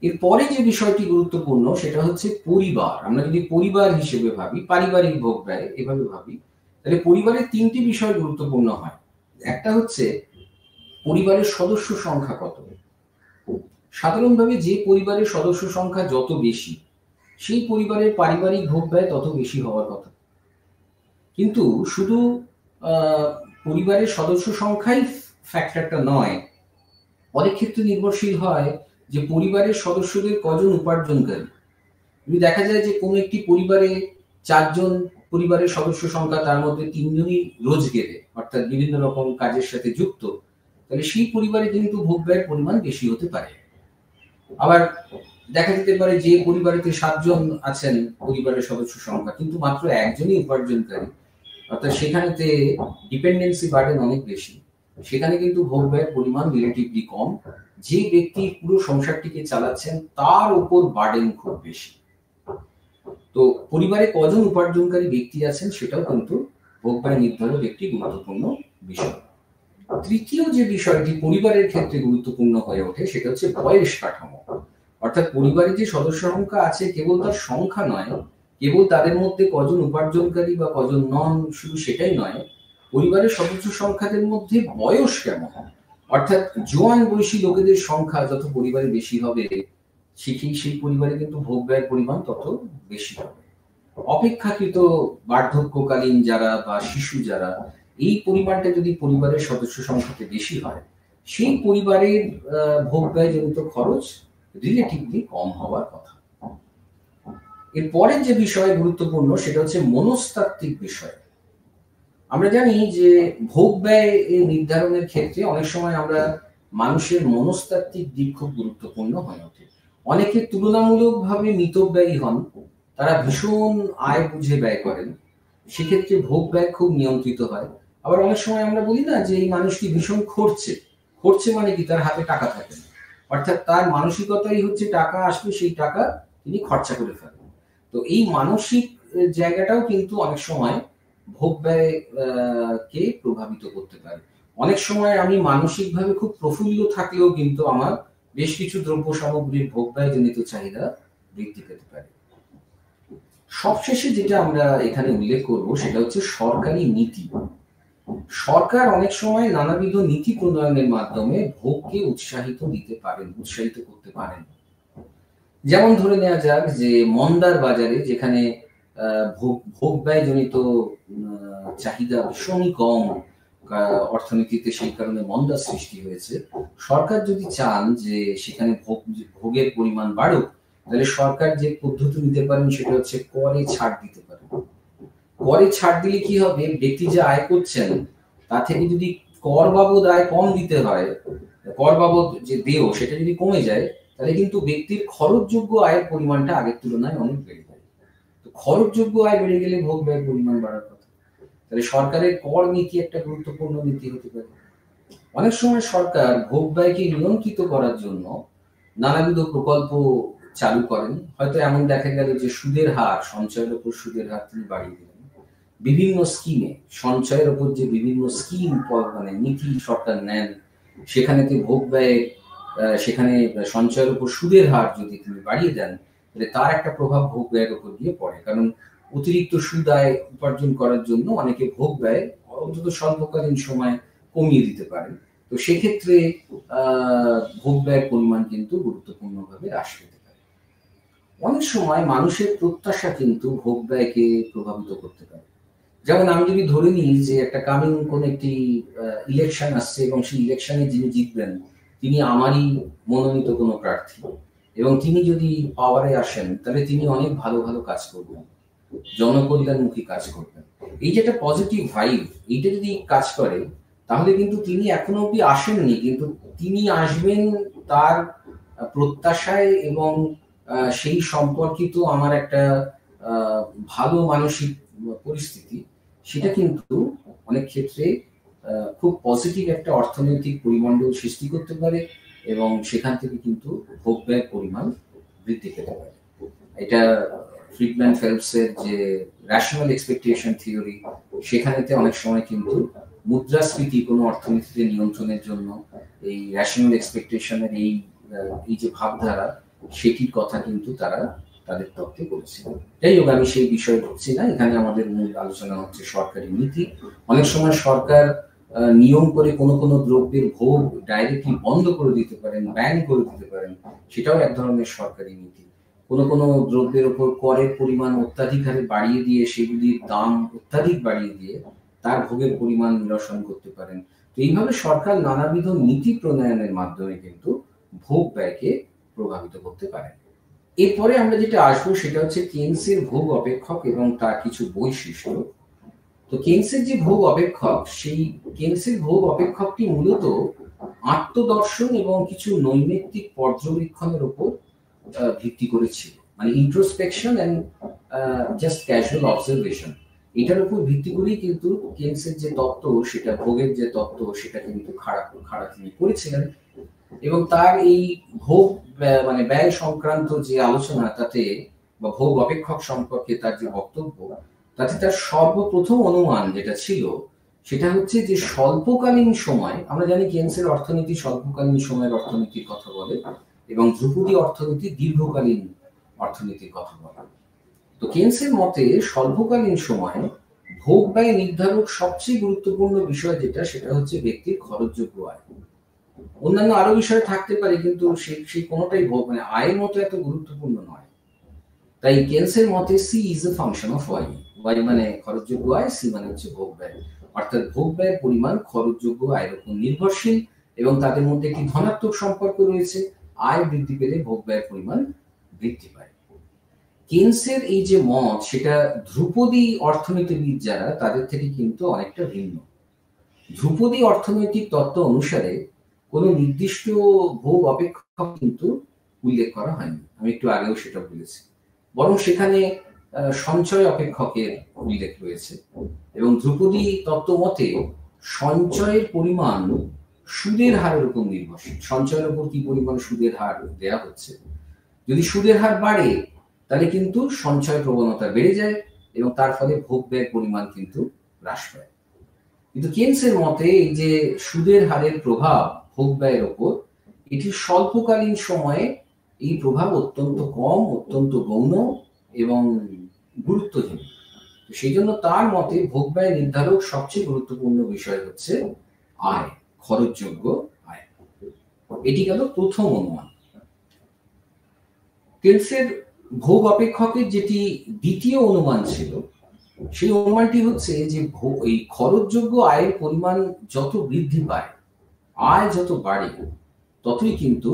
এরপরে যে বিষয়টি গুরুত্বপূর্ণ সেটা হচ্ছে পরিবার। আমরা যদি পরিবার হিসেবে ভাবি, পারিবারিক ভোগ ব্যয় এভাবে ভাবি, তাহলে পরিবারের ৩টি বিষয় গুরুত্বপূর্ণ হয়। একটা হচ্ছে পরিবারের সদস্য সংখ্যা কত। সাধারণভাবে যে পরিবারের সদস্য সংখ্যা যত বেশি, সেই পরিবারের পারিবারিক ভোগ ব্যয় তত বেশি হওয়ার কথা। কিন্তু শুধু পরিবারের সদস্য সংখ্যাই ফ্যাক্টরটা নয়, অনেক ক্ষেত্রে নির্ভরশীল হয় যে পরিবারের সদস্যদের কজন উপার্জনকারী। যদি দেখা যায় যে কোনো একটি পরিবারে ৪ জন পরিবারের সদস্য সংখ্যা, তার মধ্যে ৩ জনই রোজগেরে অর্থাৎ বিভিন্ন রকম কাজের সাথে যুক্ত, তাহলে সেই পরিবারে কিন্তু ভোগ ব্যয়ের পরিমাণ বেশি হতে পারে। আবার দেখা যেতে পারে যে পরিবারেতে ৭ জন আছেন পরিবারের সদস্য সংখ্যা, কিন্তু মাত্র একজনই উপার্জনকারী, অর্থাৎ সেখানেতে ডিপেন্ডেন্সি বার্ডেন অনেক বেশি, সেখানে কিন্তু ভোগ ব্যয়ের পরিমাণ রিলেটিভলি কম। যে ব্যক্তি পুরো সংসারটিকে চালাচ্ছেন তার উপর বার্ডেন খুব বেশি। তো পরিবারে কজন উপার্জনকারী ব্যক্তি আছেন সেটাও কিন্তু ভোগ ব্যয় নির্ধারক একটি গুরুত্বপূর্ণ বিষয়। তৃতীয় যে বিষয়টি পরিবারের ক্ষেত্রে গুরুত্বপূর্ণ হয়ে ওঠে সেটা হচ্ছে বয়স কাঠামো। অর্থাৎ পরিবারে যে সদস্য সংখ্যা আছে কেবল তার সংখ্যা নয়, কেবল তাদের মধ্যে কজন উপার্জনকারী বা কজন নন শুধু সেটাই নয়, পরিবারের সদস্য সংখ্যাদের মধ্যে বয়স কেমন। অর্থাৎ জোয়ান বয়সী লোকেদের সংখ্যা যত পরিবারে বেশি হবে, সেই পরিবারে কিন্তু ভোগ ব্যয়ের পরিমাণ তত বেশি হবে। অপেক্ষাকৃত বার্ধক্যকালীন যারা বা শিশু যারা, এই পরিমাণটা যদি পরিবারের সদস্য সংখ্যাতে বেশি হয়, সেই পরিবারের ভোগ ব্যয়জনিত খরচ রিলেটিভলি কম হওয়ার কথা। এরপরের যে বিষয় গুরুত্বপূর্ণ সেটা হচ্ছে মনস্তাত্ত্বিক বিষয়। আমরা জানি যে ভোগ ব্যয় নির্ধারণের ক্ষেত্রে অনেক সময় আমরা মানুষের মনস্তাত্ত্বিক দিক খুব গুরুত্বপূর্ণ হয়ে ওঠে। অনেকে তুলনামূলকভাবে মিতব্যয়ী হন, তারা ভীষণ আয় বুঝে ব্যয় করেন, সেক্ষেত্রে ভোগ ব্যয় খুব নিয়ন্ত্রিত হয়। আবার অনেক সময় আমরা বলি না যে এই মানুষটি ভীষণ খরচে মানে কি, তার হাতে টাকা থাকে না, অর্থাৎ তার মানসিকতাই হচ্ছে টাকা আসবে সেই টাকা তিনি খরচা করে ফেলেন। তো এই মানসিক জায়গাটাও কিন্তু অনেক সময় ভোগ ব্যয় কে প্রভাবিত করতে পারে। অনেক সময় আমি মানসিকভাবে খুব প্রফুল্ল থাকলেও কিন্তু আমার বেশ কিছু দ্রব্য সামগ্রীর ভোগ ব্যয়জনিত চাহিদা বৃদ্ধি পেতে পারে। সবশেষে যেটা আমরা এখানে উল্লেখ করব সেটা হচ্ছে সরকারি নীতি। সরকার অনেক সময় নানাবিধ নীতি প্রণয়নের মাধ্যমে ভোগকে উৎসাহিত করতে পারেন। যেমন ধরে নেওয়া যাক যে মন্দার বাজারে, যেখানে ভোগ ব্যয়জনিত চাহিদা ভীষণই কম অর্থনীতিতে, সেই কারণে মন্দা সৃষ্টি হয়েছে, সরকার যদি চান যে সেখানে ভোগের পরিমাণ বাড়ুক, তাহলে সরকার যে পদ্ধতি নিতে পারেন সেটা হচ্ছে করে ছাড় দিতে পারেন। করে ছাড় দিলে কি হবে, ব্যক্তি যে আয় করছেন তা থেকে যদি কর বাবদ আয় কম দিতে হয়, কর বাবদ যে দেয় সেটা যদি কমে যায়, তাহলে কিন্তু ব্যক্তির খরচযোগ্য আয়ের পরিমাণটা আগের তুলনায় অনেক বেড়ে যায়। তো খরচযোগ্য আয় বেড়ে গেলে ভোগ ব্যয়ের পরিমাণ বাড়ার কথা। তাহলে সরকারের কর নীতি একটা গুরুত্বপূর্ণ নীতি হতে পারে। অনেক সময় সরকার ভোগ ব্যয়কে নিয়ন্ত্রিত করার জন্য নানাবিধ প্রকল্প চালু করেন। হয়তো এমন দেখা গেল যে সুদের হার, সঞ্চয়ের উপর সুদের হার তিনি বাড়িয়ে দিলেন। বিভিন্ন স্কিমে সঞ্চয়ের উপর যে বিভিন্ন স্কিম মানে নীতি সরকার নেন, সেখানেতে ভোগ ব্যয়, সেখানে সঞ্চয়ের উপর সুদের হার যদি তিনি বাড়িয়ে দেন, তাহলে তার একটা প্রভাব ভোগ ব্যয়ের উপর দিয়ে পড়ে। কারণ অতিরিক্ত সুদ আয় উপার্জন করার জন্য অনেকে ভোগ ব্যয় অন্তত স্বল্পকালীন সময় কমিয়ে দিতে পারেন। তো সেক্ষেত্রে ভোগ ব্যয়ের পরিমাণ কিন্তু গুরুত্বপূর্ণভাবে হ্রাস পেতে পারে। অনেক সময় মানুষের প্রত্যাশা কিন্তু ভোগ ব্যয়কে প্রভাবিত করতে পারে। যেমন আমি যদি ধরে নিই যে একটা কোন একটি ইলেকশন আসছে এবং সেই ইলেকশনে যিনি জিতবেন তিনি আমারই মনোনীত কোনো প্রার্থী, এবং তিনি যদি পাওয়ারে আসেন তাহলে তিনি অনেক ভালো ভালো কাজ করবেন, জনকল্যাণমুখী কাজ করবেন। এই যে একটা পজিটিভ ভাইব, এইটা যদি কাজ করে, তাহলে কিন্তু তিনি এখনো অব্দি আসেননি, কিন্তু তিনি আসবেন তার প্রত্যাশায়, এবং সেই সম্পর্কিত আমার একটা ভালো মানসিক পরিস্থিতি, সেটা কিন্তু অনেক ক্ষেত্রে খুব পজিটিভ একটা অর্থনৈতিক পরিমণ্ডল সৃষ্টি করতে পারে, এবং সেখান থেকে কিন্তু ভোগ ব্যয়ের পরিমাণ বৃদ্ধি পেতে পারে। এটা ফ্রিডম্যান ফেলপসের যে রেশনাল এক্সপেকটেশন থিওরি, সেখানেতে অনেক সময় কিন্তু মুদ্রাস্ফীতি কোনো অর্থনীতিতে নিয়ন্ত্রণের জন্য এই রেশনাল এক্সপেকটেশনের এই যে ভাবধারা, সেটির কথা কিন্তু তারা তাদের তত্ত্বে বলেছিল। যাই হোক, আমি সেই বিষয়ে ঢুকছি না। এখানে আমাদের মূল আলোচনা হচ্ছে সরকারি নীতি। অনেক সময় সরকার নিয়ম করে কোনো কোনো দ্রব্যের ভোগ ডাইরেক্টলি বন্ধ করে দিতে পারেন, ব্যান করে দিতে পারেন, সেটাও এক ধরনের সরকারি নীতি। কোনো কোনো দ্রব্যের উপর করের পরিমাণ অত্যাধিক হারে বাড়িয়ে দিয়ে, সেগুলির দাম অত্যাধিক বাড়িয়ে দিয়ে তার ভোগের পরিমাণ নিরসন করতে পারেন। তো এইভাবে সরকার নানাবিধ নীতি প্রণয়নের মাধ্যমে কিন্তু ভোগ ব্যয়কে প্রভাবিত করতে পারে। এরপরে আমরা যেটা আসবো সেটা হচ্ছে কেনসের ভোগ অপেক্ষক এবং তার কিছু বৈশিষ্ট্য। তো কেনসের যে ভোগ অপেক্ষক, সেই কেনসের ভোগ অপেক্ষকটি মূলত আত্মদর্শন এবং কিছু নৈমিত্তিক পর্যবেক্ষণের উপর ভিত্তি করেছিল, মানে introspection and just casual observation. এটার উপর ভিত্তি করেই কিন্তু কেনসের যে তত্ত্ব, সেটা ভোগের যে তত্ত্ব, সেটা কিন্তু খাড়া তিনি করেছিলেন। এবং তার এই ভোগ মানে ব্যয় সংক্রান্ত যে আলোচনা, তাতে বা ভোগ অপেক্ষক সম্পর্কে তার যে বক্তব্য, তাতে তার সর্বপ্রথম অনুমান যেটা ছিল সেটা হচ্ছে যে স্বল্পকালীন সময়, আমরা জানি কেনসের অর্থনীতি স্বল্পকালীন সময়ের অর্থনীতির কথা বলে এবং ধ্রুপদী অর্থনীতি দীর্ঘকালীন অর্থনীতির কথা বলে। তো কেনসের মতে স্বল্পকালীন সময়ে ভোগ ব্যয় নির্ধারক সবচেয়ে গুরুত্বপূর্ণ বিষয় যেটা, সেটা হচ্ছে ব্যক্তির খরচযোগ্য আয়। অন্যান্য আরো বিষয় থাকতে পারে, কিন্তু সেই কোনোটাই ভোগ মানে আয়ের মতো এত গুরুত্বপূর্ণ নয়। তাই কেনসের মতে C is a function of Y. Y মানে খরচযোগ্য আয়, সি মানে হচ্ছে ভোগ ব্যয়। অর্থাৎ ভোগ ব্যয়ের পরিমাণ খরচযোগ্য আয়ের উপর নির্ভরশীল এবং তাদের মধ্যে একটি ধনাত্মক সম্পর্ক রয়েছে। আয় বৃদ্ধি পেলে ভোগ ব্যয়ের পরিমাণ বৃদ্ধি পায়। কেনসের এই যে মত, সেটা ধ্রুপদী অর্থনীতিবিদ যারা, তাদের থেকে কিন্তু অনেকটা ভিন্ন। ধ্রুপদী অর্থনৈতিক তত্ত্ব অনুসারে কোনো নির্দিষ্ট ভোগ অপেক্ষক কিন্তু উল্লেখ করা হয়নি, আমি একটু আগেও সেটা বলেছি। বরং সেখানে সঞ্চয় অপেক্ষকের উল্লেখ রয়েছে। এবং ধ্রুপদী তত্ত্ব মতে সঞ্চয়ের পরিমাণ সুদের হারের উপর নির্ভরশীল। সঞ্চয়ের উপর কি পরিমাণ সুদের হার দেয়া হচ্ছে, যদি সুদের হার বাড়ে তাহলে কিন্তু সঞ্চয় প্রবণতা বেড়ে যায় এবং তার ফলে ভোগ ব্যয়ের পরিমাণ কিন্তু হ্রাস পায়। কিন্তু কেনসের মতে এই যে সুদের হারের প্রভাব ভোগ ব্যয়ের ওপর, এটি স্বল্পকালীন সময়ে এই প্রভাব অত্যন্ত কম, অত্যন্ত গৌণ এবং গুরুত্বহীন। সেই জন্য তার মতে ভোগ ব্যয় নির্ধারক সবচেয়ে গুরুত্বপূর্ণ বিষয় হচ্ছে আয়, খরচযোগ্য আয়। এটি গেল প্রথম অনুমান। কেনসের ভোগ অপেক্ষকের যেটি দ্বিতীয় অনুমান ছিল, সেই অনুমানটি হচ্ছে যে এই খরচযোগ্য আয়ের পরিমাণ যত বৃদ্ধি পায়, আয় যত বাড়ে, ততই কিন্তু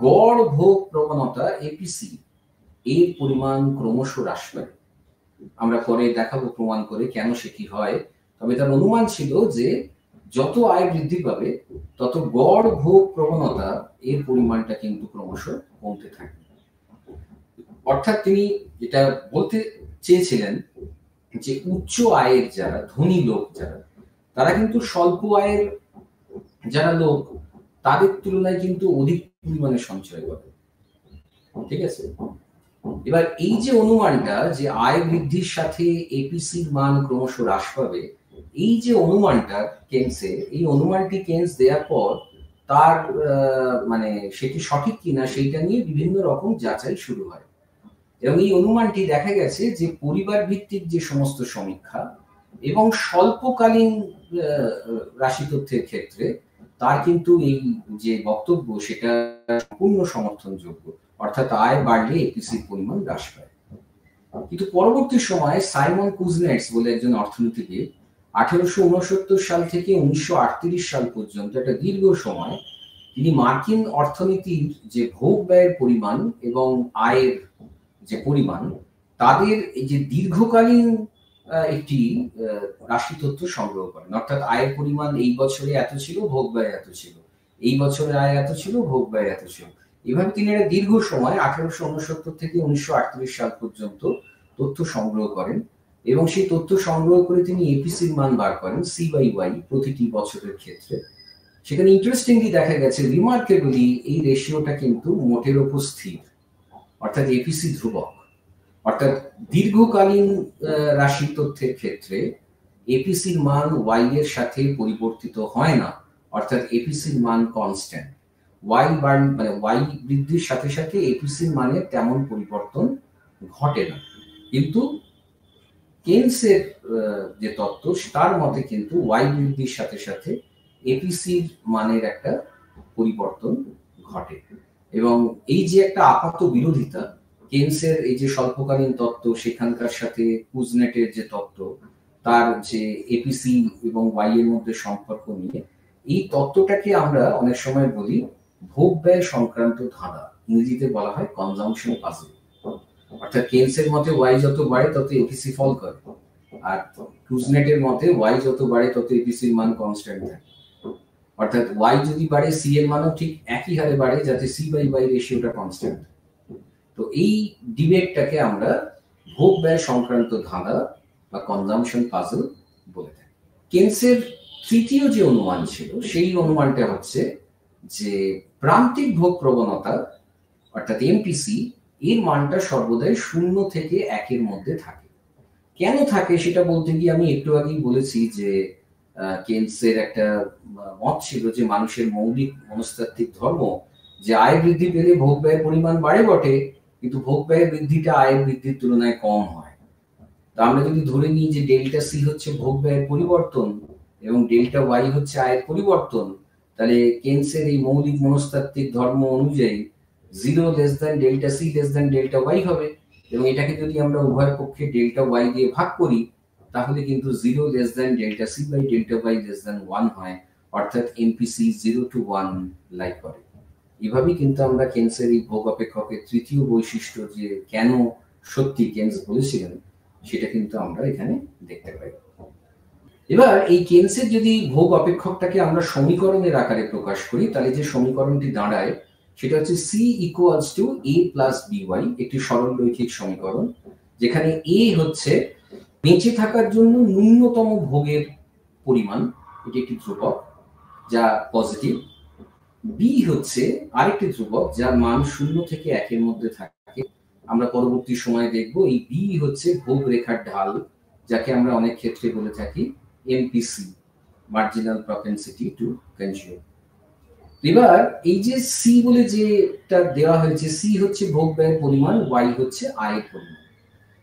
গড় ভোগ প্রবণতা এপিসি এর পরিমাণ ক্রমশ হ্রাস পায়। আমরা পরে দেখাবো প্রমাণ করে কেন সেটি হয়। তবে তার অনুমান ছিল যে যত আয় বৃদ্ধি পাবে তত গড় ভোগ প্রবণতা এর পরিমাণটা কিন্তু ক্রমশ কমতে থাকবে। অর্থাৎ তিনি যেটা বলতে চেয়েছিলেন যে উচ্চ আয়ের যারা ধনী লোক যারা, তারা কিন্তু স্বল্প আয়ের যারা লোক, তাদের তুলনায় কিন্তু অধিক পরিমাণে সঞ্চয় করে। ঠিক আছে, এবার এই যে অনুমানটা যে আয় বৃদ্ধির সাথে এপিসির মান ক্রমশ হ্রাস পাবে, এই যে অনুমানটা কেনসের, এই অনুমানটি কেনস দেওয়ার পর তার মানে সেটি সঠিক কিনা সেইটা নিয়ে বিভিন্ন রকম যাচাই শুরু হয়। এবং এই অনুমানটি দেখা গেছে যে পরিবার ভিত্তিক যে সমস্ত সমীক্ষা এবং স্বল্পকালীন রাশি তথ্যের ক্ষেত্রে তার কিন্তু এই যে বক্তব্য, সেটা সম্পূর্ণ সমর্থনযোগ্য। অর্থাৎ আয় বাড়লে এপিসির পরিমাণ হ্রাস পায়। কিন্তু পরবর্তী সময়ে সাইমন কুজনেটস বলে একজন অর্থনীতিবিদ 1869 সাল থেকে 1938 সাল পর্যন্ত একটা দীর্ঘ সময় তিনি মার্কিন অর্থনীতির যে ভোগ ব্যয়ের পরিমাণ এবং আয়ের যে পরিমাণ, তাদের এই যে দীর্ঘকালীন একটি রাশি তথ্য সংগ্রহ করেন। অর্থাৎ আয়ের পরিমাণ এই বছরে এত ছিল, ভোগ ব্যয় এত ছিল, এই বছরে আয় এত ছিল, ভোগ ব্যয় এত ছিল। এভাবে তিনি একটা দীর্ঘ সময় 1869 থেকে 1938 সাল পর্যন্ত তথ্য সংগ্রহ করেন এবং সেই তথ্য সংগ্রহ করে তিনি এপিসির মান বার করেন সি/ওয়াই প্রতিটি বছরের ক্ষেত্রে। সেখানে ইন্টারেস্টিংলি দেখা গেছে, রিমার্কেবলি এই রেশিওটা কিন্তু মোটের উপর স্থির, অর্থাৎ এপিসি ধ্রুবক। অর্থাৎ দীর্ঘকালীন রাশি তথ্যের ক্ষেত্রে এপিসির মান ওয়াই এর সাথে পরিবর্তিত হয় না, অর্থাৎ এপিসির মান কনস্ট্যান্ট। ওয়াই মানে ওয়াই বৃদ্ধির সাথে সাথে এপিসির মানে তেমন পরিবর্তন ঘটে না। কিন্তু কেনসের যে তত্ত্ব তার মতে কিন্তু ওয়াই বৃদ্ধির সাথে সাথে এপিসির মানের একটা পরিবর্তন ঘটে। এবং এই যে একটা আপাত বিরোধিতা কেনসের এই যে স্বল্পকালীন তত্ত্ব সেখানকার সাথে কুজনেটের যে তত্ত্ব, তার যে এপিসি এবং ওয়াই এর মধ্যে সম্পর্ক নিয়ে, এই তত্ত্বটাকে আমরা অনেক সময় বলি ভোগ ব্যয় সংক্রান্ত ধাঁধা, ইংরেজিতে বলা হয় কনজাম্পশন পাজল। অর্থাৎ কেনসের মতে ওয়াই যত বাড়ে তত এপিসি ফল করে, আর কুজনেটের মতে ওয়াই যত বাড়ে তত এপিসির মান কনস্ট্যান্ট থাকে। অর্থাৎ ওয়াই যদি বাড়ে সি এর মানও ঠিক একই হারে বাড়ে, যাতে সি বাই ওয়াই রেশিওটা কনস্ট্যান্ট। তো এই ডিবেটটাকে আমরা ভোগ ব্যয় সংক্রান্ত ধাঁধা বা কনজাম্পশন পাজল বলে থাকি। কেনসের তৃতীয় যে অনুমান ছিল সেই অনুমানটা হচ্ছে যে প্রান্তিক ভোগ প্রবণতা অর্থাৎ এমপিসি এর মানটা সর্বদাই 0 থেকে 1 এর মধ্যে থাকে। কেন থাকে সেটা বলতে গিয়ে আমি একটু আগেই বলেছি যে কেনসের একটা মত ছিল যে মানুষের মৌলিক মনস্তাত্ত্বিক ধর্ম যে আয় বৃদ্ধি পেলে ভোগ ব্যয়ের পরিমাণ বাড়ে বটে, কিন্তু ভোগ ব্যয়ের বৃদ্ধিটা আয়ের বৃদ্ধির তুলনায় কম হয়। তা আমরা যদি ধরে নিই যে ডেল্টা সি হচ্ছে ভোগ ব্যয়ের পরিবর্তন এবং ডেল্টা ওয়াই হচ্ছে আয়ের পরিবর্তন, তাহলে কেনসের এই মৌলিক মনস্তাত্ত্বিক ধর্ম অনুযায়ী 0 less than delta C less than delta Y হবে। এবং এটাকে যদি আমরা উভয় পক্ষে ডেল্টা ওয়াই দিয়ে ভাগ করি তাহলে কিন্তু 0 less than delta C by delta Y less than 1 হয়, অর্থাৎ এমপিসি 0 to 1 লাই করে। এভাবেই কিন্তু আমরা কেনসের এই ভোগ অপেক্ষকের তৃতীয় বৈশিষ্ট্য যে কেন সত্যি কেনস বলেছিলেন সেটা কিন্তু আমরা এখানে দেখতে পাই। এবার এই কেনসের যদি ভোগ অপেক্ষকটাকে আমরা সমীকরণের আকারে প্রকাশ করি তাহলে যে সমীকরণটি দাঁড়ায় সেটা হচ্ছে C equals to A plus B Y, একটি সরল রৈখিক সমীকরণ যেখানে এ হচ্ছে বেঁচে থাকার জন্য ন্যূনতম ভোগের পরিমাণ, এটি একটি ধ্রুবক যা পজিটিভ। বি হচ্ছে আরেকটি ধ্রুবক যার মান 0 থেকে 1 এর মধ্যে থাকে। আমরা পরবর্তী সময়ে দেখব এই বি হচ্ছে ভোগ রেখার ঢাল, যাকে আমরা অনেক ক্ষেত্রে বলে থাকি MPC, marginal propensity to consume. এবার এই যে সি বলে যেটা দেওয়া হয়েছে, সি হচ্ছে ভোগ ব্যয়ের পরিমাণ, ওয়াই হচ্ছে আয়ের পরিমাণ।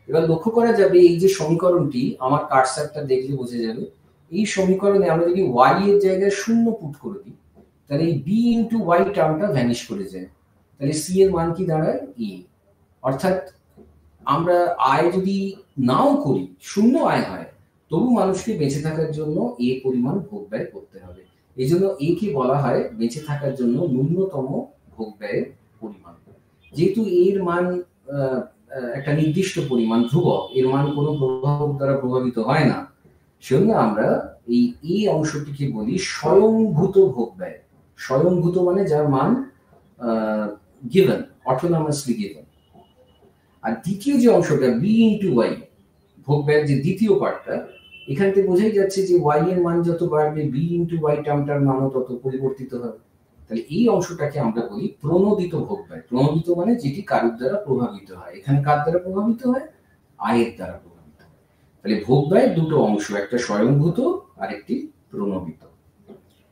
এবার লক্ষ্য করা যাবে এই যে সমীকরণটি, আমার কার্সারটা দেখলে বোঝা যাবে এই সমীকরণে আমরা যদি ওয়াই এর জায়গায় 0 পুট করে দিই তাহলে এই বি ইন্টু ওয়াই টার্মটা ভ্যানিশ করে যায়। তাহলে সি এর মান কি দাঁড়ায়? এ। অর্থাৎ আমরা আয় যদি নাও করি, 0 আয় হয়, তবু মানুষকে বেঁচে থাকার জন্য এ পরিমাণ ভোগ ব্যয় করতে হবে। এই জন্য এ কে বলা হয় বেঁচে থাকার জন্য ন্যূনতম ভোগ ব্যয়ের পরিমাণ। যেহেতু এর মান একটা নির্দিষ্ট পরিমাণ, ধ্রুবক, এর মান কোনো প্রভাব দ্বারা প্রভাবিত হয় না, সেজন্য আমরা এই এ অংশটিকে বলি স্বয়ংভূত ভোগ ব্যয়। স্বয়ংভূত মানে যার মান গিভেন, অটোনমাসলি গিভেন। আর দ্বিতীয় যে অংশটা বি ইন্টু ওয়াই, ভোগ ব্যয়ের যে দ্বিতীয় পার্টটা, এখান থেকে বোঝাই যাচ্ছে যে ওয়াই এর মান যত বাড়বে বি ইন্টু ওয়াই টার্মটার মানও তত পরিবর্তিত হবে। তাহলে এই অংশটাকে আমরা বলি প্রণোদিত ভোগ ব্যয়। প্রণোদিত মানে যেটি কারোর দ্বারা প্রভাবিত হয়। এখানে কার দ্বারা প্রভাবিত হয়? আয়ের দ্বারা প্রভাবিত হয়। তাহলে ভোগ ব্যয় দুটো অংশ, একটা স্বয়ংভূত আর একটি প্রণোদিত।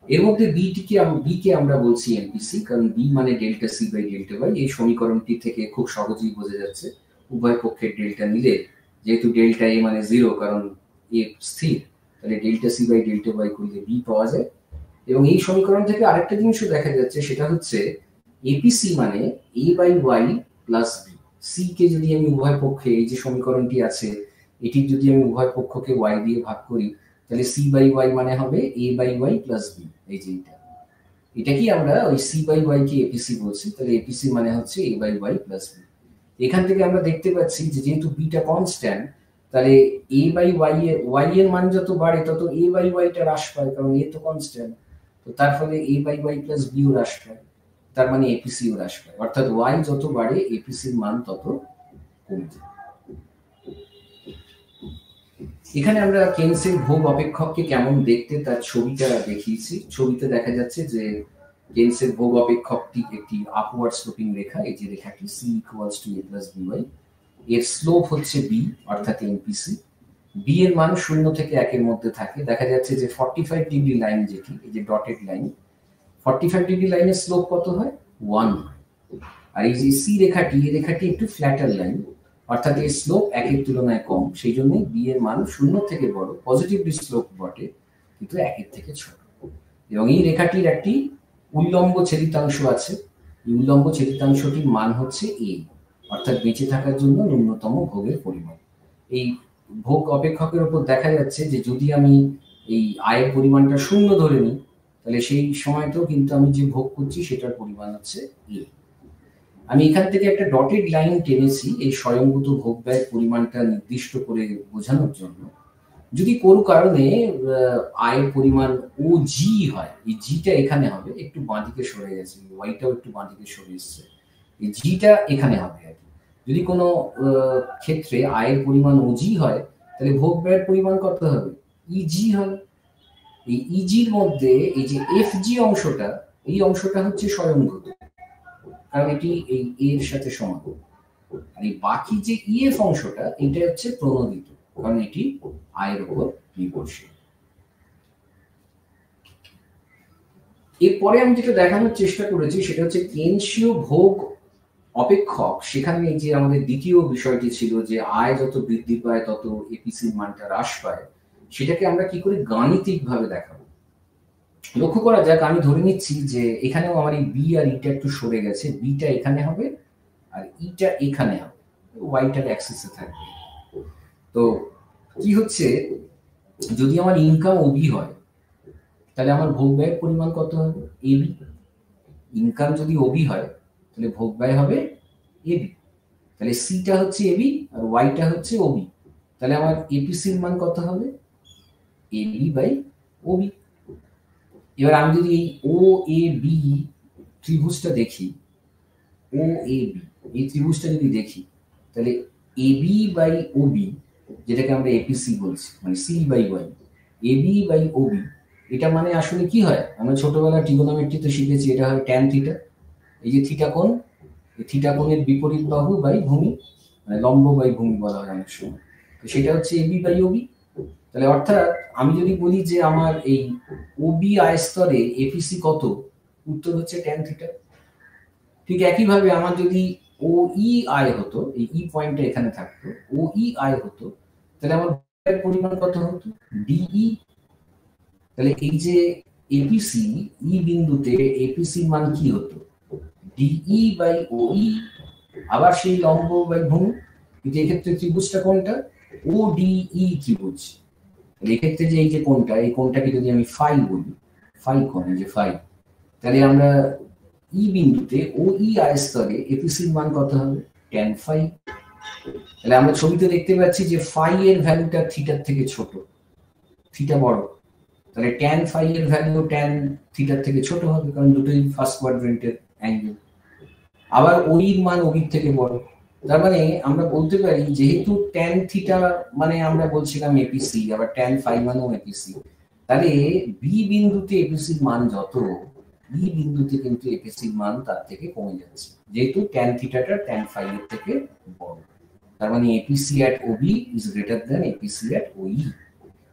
এর মধ্যে বিকে আমরা বলছি এমপিসি, কারণ বি মানে delta C by delta Y. এই সমীকরণটি থেকে খুব সহজেই বোঝা যাচ্ছে উভয় পক্ষের ডেল্টা নিলে, যেহেতু ডেল্টা এ মানে 0 কারণ এ স্থির, তাহলে delta C by delta Y করলে বি পাওয়া যায়। এবং এই সমীকরণ থেকে আরেকটা জিনিসও দেখা যাচ্ছে, সেটা হচ্ছে এপিসি মানে A by Y plus B. C কে যদি আমি উভয় পক্ষে, এই যে সমীকরণটি আছে এটির যদি আমি উভয় পক্ষকে ওয়াই দিয়ে ভাগ করি তাহলে সি বাই ওয়াই মানে হবে A by Y plus B. এই যে এটা কি আমরা ওই সি বাই ওয়াই কে এপিসি বলছি, তাহলে এপিসি মানে হচ্ছে A by Y plus B. এখান থেকে আমরা দেখতে পাচ্ছি যে যেহেতু বিটা কনস্ট্যান্ট, তাহলে এ বাই ওয়াই এর মান যত বাড়ে তত এ বাই ওয়াইটা হ্রাস পায়, কারণ এ তো কনস্ট্যান্ট। তো তার ফলে এ বাই ওয়াই প্লাস বিও হ্রাস পায়, তার মানে এপিসিও হ্রাস পায়। অর্থাৎ ওয়াই যত বাড়ে এপিসির মান তত কমে যায়। এখানে আমরা কেনসের ভোগ অপেক্ষককে কেমন দেখতে তার ছবিটা দেখিয়েছি। ছবিতে দেখা যাচ্ছে যে কেনসের ভোগ অপেক্ষকটি একটি আপওয়ার্ড স্লোপিং রেখা, এই যে রেখাটি C equals to A plus B Y. এর স্লোপ হচ্ছে বি অর্থাৎ এমপিসি। বি এর মান 0 থেকে 1 এর মধ্যে থাকে। দেখা যাচ্ছে যে 45 ডিগ্রি লাইন, যেটি এই যে ডটেড লাইন, 45 ডিগ্রি লাইনের স্লোপ কত হয়? 1 হয়। আর এই যে সি রেখাটি, এই রেখাটি একটু ফ্ল্যাটার লাইন, অর্থাৎ এর স্লোপ 1 এর তুলনায় কম, সেই জন্য বি এর মান 0 থেকে বড়, পজিটিভলি স্লোপ বটে, কিন্তু 1 এর থেকে ছোট। এবং এই রেখাটির একটি উল্লম্ব ছেদিতাংশ আছে, এই উল্লম্ব ছেদিতাংশটির মান হচ্ছে এ, অর্থাৎ বেঁচে থাকার জন্য ন্যূনতম ভোগের পরিমাণ। এই ভোগ অপেক্ষকের উপর দেখা যাচ্ছে যে যদি আমি এই আয়ের পরিমাণটা 0 ধরে নিই, তাহলে সেই সময়তেও কিন্তু আমি যে ভোগ করছি সেটার পরিমাণ হচ্ছে এ। আমি এখান থেকে একটা ডটেড লাইন টেনেছি এই স্বয়ংভূত ভোগ ব্যয়ের পরিমাণটা নির্দিষ্ট করে বোঝানোর জন্য। যদি কোনো কারণে আয়ের পরিমাণ ও জি হয়, এই জিটা এখানে হবে, একটু বাঁদিকে সরে গেছে, ওয়াইটাও একটু বাঁদিকে সরে এসছে, এই জিটা এখানে হবে আর কি। যদি কোনো ক্ষেত্রে আয়ের পরিমাণ ওজি হয়, তাহলে ভোগ ব্যয়ের পরিমাণ কত হবে? ইজি হবে। এই ইজির মধ্যে এই যে এফ জি অংশটা, এই অংশটা হচ্ছে স্বয়ংভূত, কারণ এটি এই এর সাথে সমান। আর এই বাকি যে ইএফ অংশটা, এটা হচ্ছে প্রণোদিত, কারণ এটি আয়ের উপর নির্ভরশীল। এরপরে আমি যেটা দেখানোর চেষ্টা করেছি সেটা হচ্ছে কেনশীয় ভোগ অপেক্ষক। সেখানে যে আমাদের দ্বিতীয় বিষয়টি ছিল যে আয় যত বৃদ্ধি পায় তত এপিসির মানটা হ্রাস পায়, সেটাকে আমরা কি করে গাণিতিক ভাবে দেখাবো। লক্ষ্য করা যাক, আমি ধরে নিচ্ছি যে এখানেও আমার এই বি আর ইটা একটু সরে গেছে, বিটা এখানে হবে আর ইটা এখানে হবে, ওয়াইটার অ্যাক্সিসে থাকবে। তো কি হচ্ছে, যদি আমার ইনকাম ওবি হয়, তাহলে আমার ভোগ ব্যয়ের পরিমাণ কত হবে? এবি। ইনকাম যদি ওবি হয়, তাহলে ভোগ ব্যয় হবে এবি। তাহলে সিটা হচ্ছে এবি আর ওয়াইটা হচ্ছে ওবি, তাহলে আমার এপিসির মান কত হবে? AB by OB. এবার আমি যদি এই ও এ বি ত্রিভুজটা দেখি, ও এ বি এই ত্রিভুজটা যদি দেখি, তাহলে এবি বাই ওবি, যেটাকে আমরা এপিসি বলছি, মানে C by Y, AB by OB, এটা মানে আসলে কি হয়? আমরা ছোটবেলা ট্রিগোনোমেট্রিতে শিখেছি, এটা হয় ট্যান থিটা। এই যে থিটা কোণ, এই থিটা কোণের বিপরীত বাহু বাই ভূমি, মানে লম্ব বাই ভূমি বলা হয় অনেক সময়, তো সেটা হচ্ছে এবি বাই ওবি। তাহলে অর্থাৎ আমি যদি বলি যে আমার এই ওবি আয় স্তরে এপিসি কত, উত্তর হচ্ছে ট্যান থিটা। ঠিক একইভাবে আমার যদি ও ই আয় হতো, এই ই পয়েন্টটা এখানে থাকতো, ও ই আয় হতো, তাহলে আমার পরিমাণ কত হতো? ডিই। তাহলে এই যে এপিসি, ই বিন্দুতে এপিসি মান কি হতো? ডিই বাই ওই, আবার সেই লম্ব বাই ভূমি। কিন্তু এক্ষেত্রে ত্রিভুজটা কোনটা? ও ডিই ত্রিভুজ। এক্ষেত্রে যে এই যে কোণটা, এই কোণটাকে যদি আমি ফাই বলি, ফাই কোণ, এই যে ফাই, তাহলে আমরা ই বিন্দুতে ও ই আয় স্তরে এপিসির মান কত হবে? Tan phi. তাহলে আমরা ছবিতে দেখতে পাচ্ছি যে ফাই এর ভ্যালুটা থিটার থেকে ছোট, থিটা বড়, তাহলে ট্যান ফাই এর ভ্যালু ট্যান থিটার থেকে ছোট হবে, কারণ দুটোই ফার্স্ট কোয়াড্রেন্টের অ্যাঙ্গেল। আবার ওই মান ওবির থেকে বড়, তার মানে আমরা বলতে পারি যেহেতু ট্যান থিটা মানে আমরা বলছিলাম এপিসি, আবার ট্যান ফাই মানও এপিসি, তাহলে বি বিন্দুতে এপিসির মান যত, ই বিন্দুতে কিন্তু এপিসির মান তার থেকে কমে যাচ্ছে, যেহেতু ট্যান থিটাটা ট্যান ফাই এর থেকে বড়। তার মানে APC at OB is greater than APC at ওই,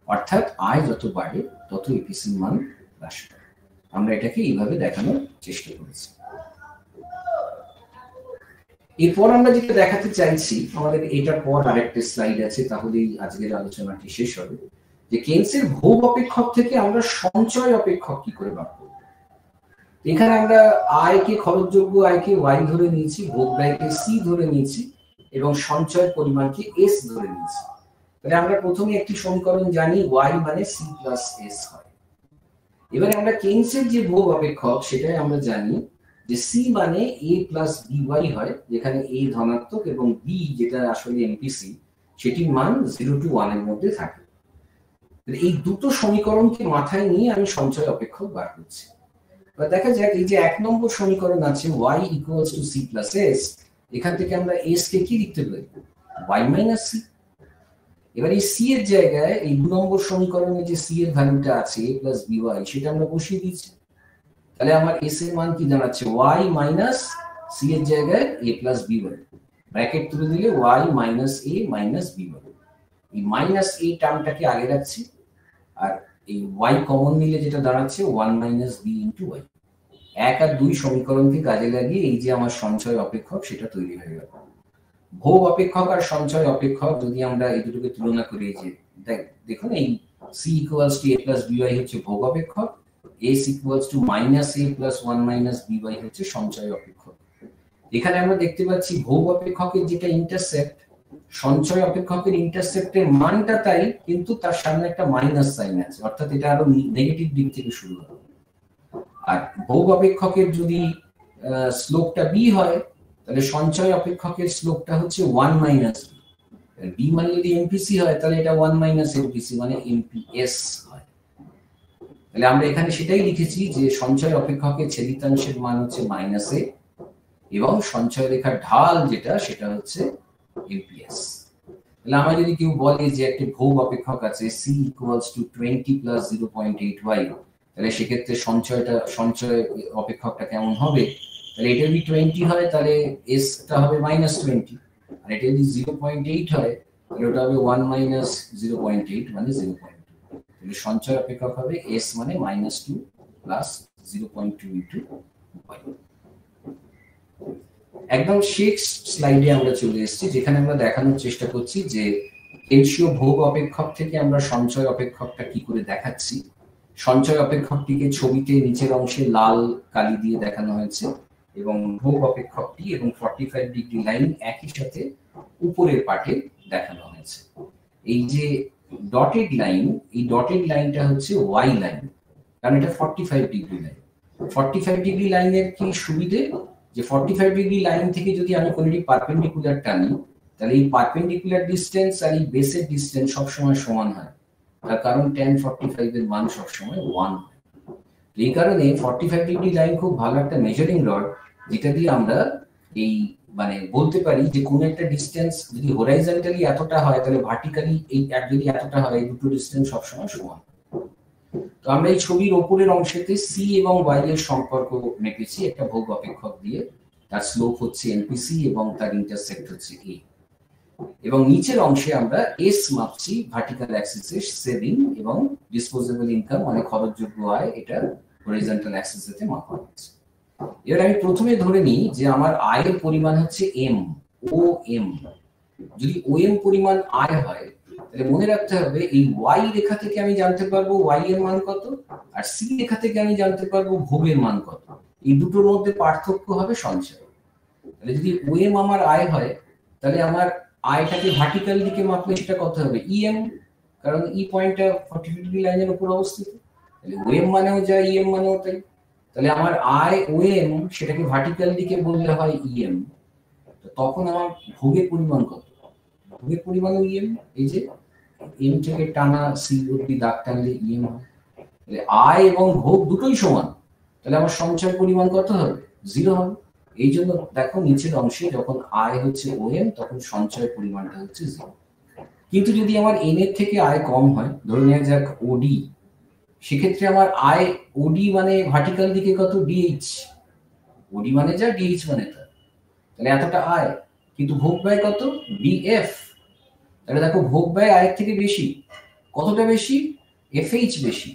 অর্থাৎ আয় যত বাড়ে তত এপিসির মান হ্রাস পায়। আমরা এটাকে এইভাবে দেখানোর চেষ্টা করেছি। এরপর আমরা যেটা দেখাতে চাইছি, আমাদের এটার পর আরেকটা স্লাইড আছে, তাহলেই আজকের আলোচনাটি শেষ হবে, যে কেনসের ভোগ অপেক্ষক থেকে আমরা সঞ্চয় অপেক্ষক কি করে বার করব। এখানে আমরা আয়কে, খরচযোগ্য আয়কে ওয়াই ধরে নিয়েছি, ভোগ ব্যয়কে সি ধরে নিয়েছি এবং সঞ্চয়ের পরিমাণকে এস ধরে নিয়েছি। তাহলে আমরা প্রথমে একটি সমীকরণ জানি, ওয়াই মানে সি প্লাস এস হয়। এবারে আমরা কেনসের যে ভোগ অপেক্ষক সেটাই আমরা জানি যে সি মানে এ প্লাস বি ওয়াই হয়, যেখানে এ ধনাত্মক এবং বি যেটা আসলে এমপিসি, সেটির মান 0 to 1 এর মধ্যে থাকে। এই দুটো সমীকরণকে মাথায় নিয়ে আমি সঞ্চয় অপেক্ষক বার করছি। দেখা যাক, এই যে 1 নম্বর সমীকরণ আছে y equals to c plus S, এখান থেকে আমরা এস কে কি লিখতে পারি? y minus C. এবার এই সি এর জায়গায় এই 2 নম্বর সমীকরণে যে সি এর ভ্যালুটা আছে a প্লাস বি ওয়াই, সেটা আমরা বসিয়ে দিচ্ছি। তাহলে আমার এস এর মান কি দাঁড়াচ্ছে? y মাইনাস সি এর জায়গায় a plus B Y, bracket তুলে দিলে y minus a minus B Y. এই মাইনাস a টার্মটাকে আগে রাখছি, আর এই y কমন নিলে যেটা দাঁড়াচ্ছে 1 মাইনাস বি ইন্টু ওয়াই। 1 আর 2 সমীকরণকে কাজে লাগিয়ে এই যে আমার সঞ্চয় অপেক্ষক সেটা তৈরি হয়ে গেল। ভোগ অপেক্ষক আর সঞ্চয় অপেক্ষক যদি আমরা এই দুটোকে তুলনা করি, যে দেখুন এই c equals to a plus by হচ্ছে ভোগ অপেক্ষক, s equals to minus a plus 1 minus by হচ্ছে সঞ্চয় অপেক্ষক। এখানে আমরা দেখতে পাচ্ছি ভোগ অপেক্ষকের যেটা ইন্টারসেপ্ট, সঞ্চয় অপেক্ষকের ইন্টারসেপ্টের মানটা তাই, কিন্তু তার সামনে একটা মাইনাস সাইন আছে, অর্থাৎ এটা আরো নেগেটিভ দিক থেকে শুরু হবে। আর ভোগ অপেক্ষকের যদি স্লোপটা b হয়, তাহলে সঞ্চয় অপেক্ষকের স্লোপটা হচ্ছে 1 মাইনাস b মানে যদি এমপিসি হয় তাহলে এটা 1 মাইনাস এমপিসি মানে এমপিএস হয়। তাহলে আমরা এখানে সেটাই লিখেছি যে সঞ্চয় অপেক্ষকের ছেদিতাংশের মান হচ্ছে মাইনাস এ এবং সঞ্চয় রেখার ঢাল যেটা সেটা হচ্ছে এমপিএস। তাহলে আমরা যদি কেউ বলে যে একটা ভোগ অপেক্ষক আছে c equals to 20 plus 0.8y, তাহলে সেক্ষেত্রে সঞ্চয় অপেক্ষকটা কেমন হবে? তাহলে এটা যদি 20 হয় তাহলে s টা হবে -20, আর এটা যদি 0.8 হয় তাহলে ওটা হবে 1 minus 0.8 মানে 0.2। তাহলে সঞ্চয় অপেক্ষক হবে s মানে -2 plus 0.2 into y। একদম শেষ স্লাইডে আমরা চলে এসেছি, যেখানে আমরা দেখানোর চেষ্টা করছি যে কেলসীয় ভোগ অপেক্ষক থেকে আমরা সঞ্চয় অপেক্ষকটা কি করে দেখাচ্ছি। সঞ্চয় অপেক্ষকটিকে ছবিতে নিচের অংশে লাল কালি দিয়ে দেখানো হয়েছে এবং ভোগ অপেক্ষকটি এবং 45 ডিগ্রি লাইন একই সাথে উপরের পাটে দেখানো হয়েছে। এই যে ডটেড লাইন, এই ডটেড লাইনটা হচ্ছে ওয়াই লাইন, কারণ এটা 45 ডিগ্রি লাইন। 45 ডিগ্রি লাইনের কি সুবিধে, যে 45 ডিগ্রি লাইন থেকে যদি আমি কোনটি পারপেন্ডিকুলার টানি তাহলে এই পারপেন্ডিকুলার ডিসটেন্স আর এই বেসের ডিসটেন্স সবসময় সমান হয়, তার কারণ tan 45 এর মান সবসময় 1 হয়। এই কারণে 45 ডিগ্রি লাইন খুব ভালো একটা মেজারিং রড, যেটা দিয়ে আমরা এই মানে বলতে পারি যে কোন একটা ডিসটেন্স যদি হরাইজন্টালি এতটা হয় তাহলে ভার্টিক্যালি এই যদি এতটা হয়, এই দুটো ডিসটেন্স সবসময় সমান। তো আমরা এই ছবির উপরের অংশেতে c এবং y এর সম্পর্ক মেপেছি একটা ভোগ অপেক্ষক দিয়ে, তার স্লোপ হচ্ছে এমপিসি এবং তার ইন্টারসেক্ট হচ্ছে a, এবং নিচের অংশে আমরা s মাপছি ভার্টিক্যাল অ্যাক্সিসে সেভিং এবং ডিসপোজেবল ইনকাম মানে খরচযোগ্য আয়, এটা হরিজন্টাল অ্যাক্সিসেতে মাপা হচ্ছে। এবার আমি প্রথমে ধরে নিই যে আমার আয়ের পরিমাণ হচ্ছে m, ও m। যদি ও m পরিমাণ আয় হয় তাহলে মনে রাখতে হবে এই y রেখা থেকে আমি জানতে পারবো y এর মান কত, আর c রেখা থেকে আমি জানতে পারবো ভোগের মান কত। এই দুটোর মধ্যে পার্থক্য হবে সঞ্চয়। তাহলে যদি ও m আমার আয় হয় তাহলে আমার আয়টাকে ভার্টিক্যাল দিকে মাপলে সেটা কত হবে em, কারণ ই পয়েন্টটা 45 ডিগ্রি লাইনের উপর অবস্থিত। তাহলে ও m মানেও যা em মানেও তাই। তাহলে আমার আয় ও m সেটাকে ভার্টিক্যাল দিকে বললে হয় em। তো তখন আমার ভোগের পরিমাণ কত? ভোগের পরিমাণ em, এই যে m থেকে টানা c অবধি দাগ টানলে em হয়। তাহলে আয় এবং ভোগ দুটোই সমান, তাহলে আমার সঞ্চয় পরিমাণ কত হবে? 0 হবে। এই জন্য দেখো নিচের অংশে যখন আয় হচ্ছে ও m তখন সঞ্চয় পরিমাণটা হচ্ছে 0। কিন্তু যদি আমার n এর থেকে আয় কম হয়, ধরে নেওয়া যাক ওডি, সেক্ষেত্রে আমার আয় ওডি মানে ভার্টিক্যাল দিকে কত dh, ওডি মানে যা dh মানে তা, তাহলে এতটা আয়, কিন্তু ভোগ ব্যয় কত bf। তাহলে দেখো ভোগ ব্যয় আয়ের থেকে বেশি, কতটা বেশি? fh বেশি,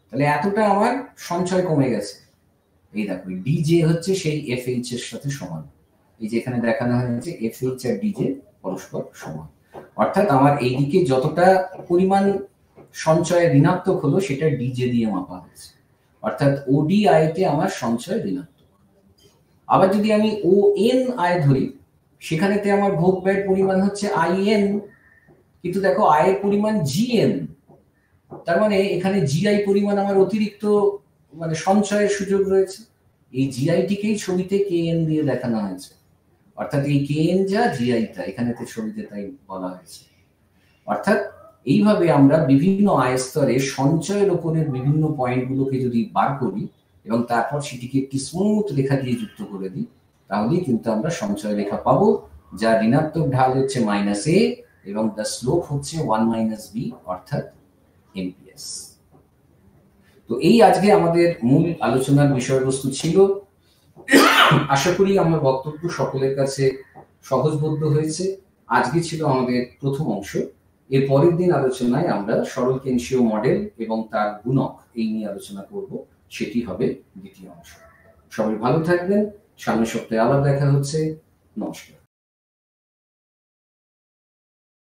তাহলে এতটা আমার সঞ্চয় কমে গেছে। এই দেখো dj হচ্ছে সেই fh এর সাথে সমান, এই যে এখানে দেখানো হয়েছে fh আর dj পরস্পর সমান, অর্থাৎ আমার এইদিকে যতটা পরিমাণ সঞ্চয় ঋণাত্মক হলো সেটা dj দিয়ে মাপা হয়েছে, অর্থাৎ ওডি আয়তে আমার সঞ্চয় ঋণাত্মক। আবার যদি আমি ওএন আয় ধরি, সেখানেতে আমার ভোগ ব্যয়ের পরিমাণ হচ্ছে আইএন, কিন্তু দেখো আয়ের পরিমাণ জিএন, তার মানে এখানে জিআই পরিমাণ আমার অতিরিক্ত মানে সঞ্চয়ের সুযোগ রয়েছে। এই জিআইটিকেই ছবিতে কেএন দিয়ে দেখানো হয়েছে, অর্থাৎ এই কেএন যা জিআই তা এখানেতে ছবিতে তাই বলা হয়েছে। অর্থাৎ এইভাবে আমরা বিভিন্ন আয় স্তরে সঞ্চয়ের উপরের বিভিন্ন পয়েন্টগুলোকে যদি বার করি এবং তারপর সেটিকে একটি স্মুথ রেখা দিয়ে যুক্ত করে দিই, তাহলেই কিন্তু আমরা সঞ্চয় রেখা পাবো, যার ঋণাত্মক ঢাল হচ্ছে -a এবং দ্য স্লোপ হচ্ছে 1 - b অর্থাৎ এমপিএস। তো এই আজকে আমাদের মূল আলোচনার বিষয়বস্তু ছিল। আশা করি আমার বক্তব্য সকলের কাছে সহজবোধ্য হয়েছে। আজকে ছিল আমাদের প্রথম অংশ। এর পরের দিন আলোচনায় আমরা সরল কেলসীয় মডেল এবং তার গুণক এই নিয়ে আলোচনা করব, সেটি হবে দ্বিতীয় অংশ। সবাই ভালো থাকবেন। সামনের সপ্তাহে আবার দেখা হচ্ছে। নমস্কার।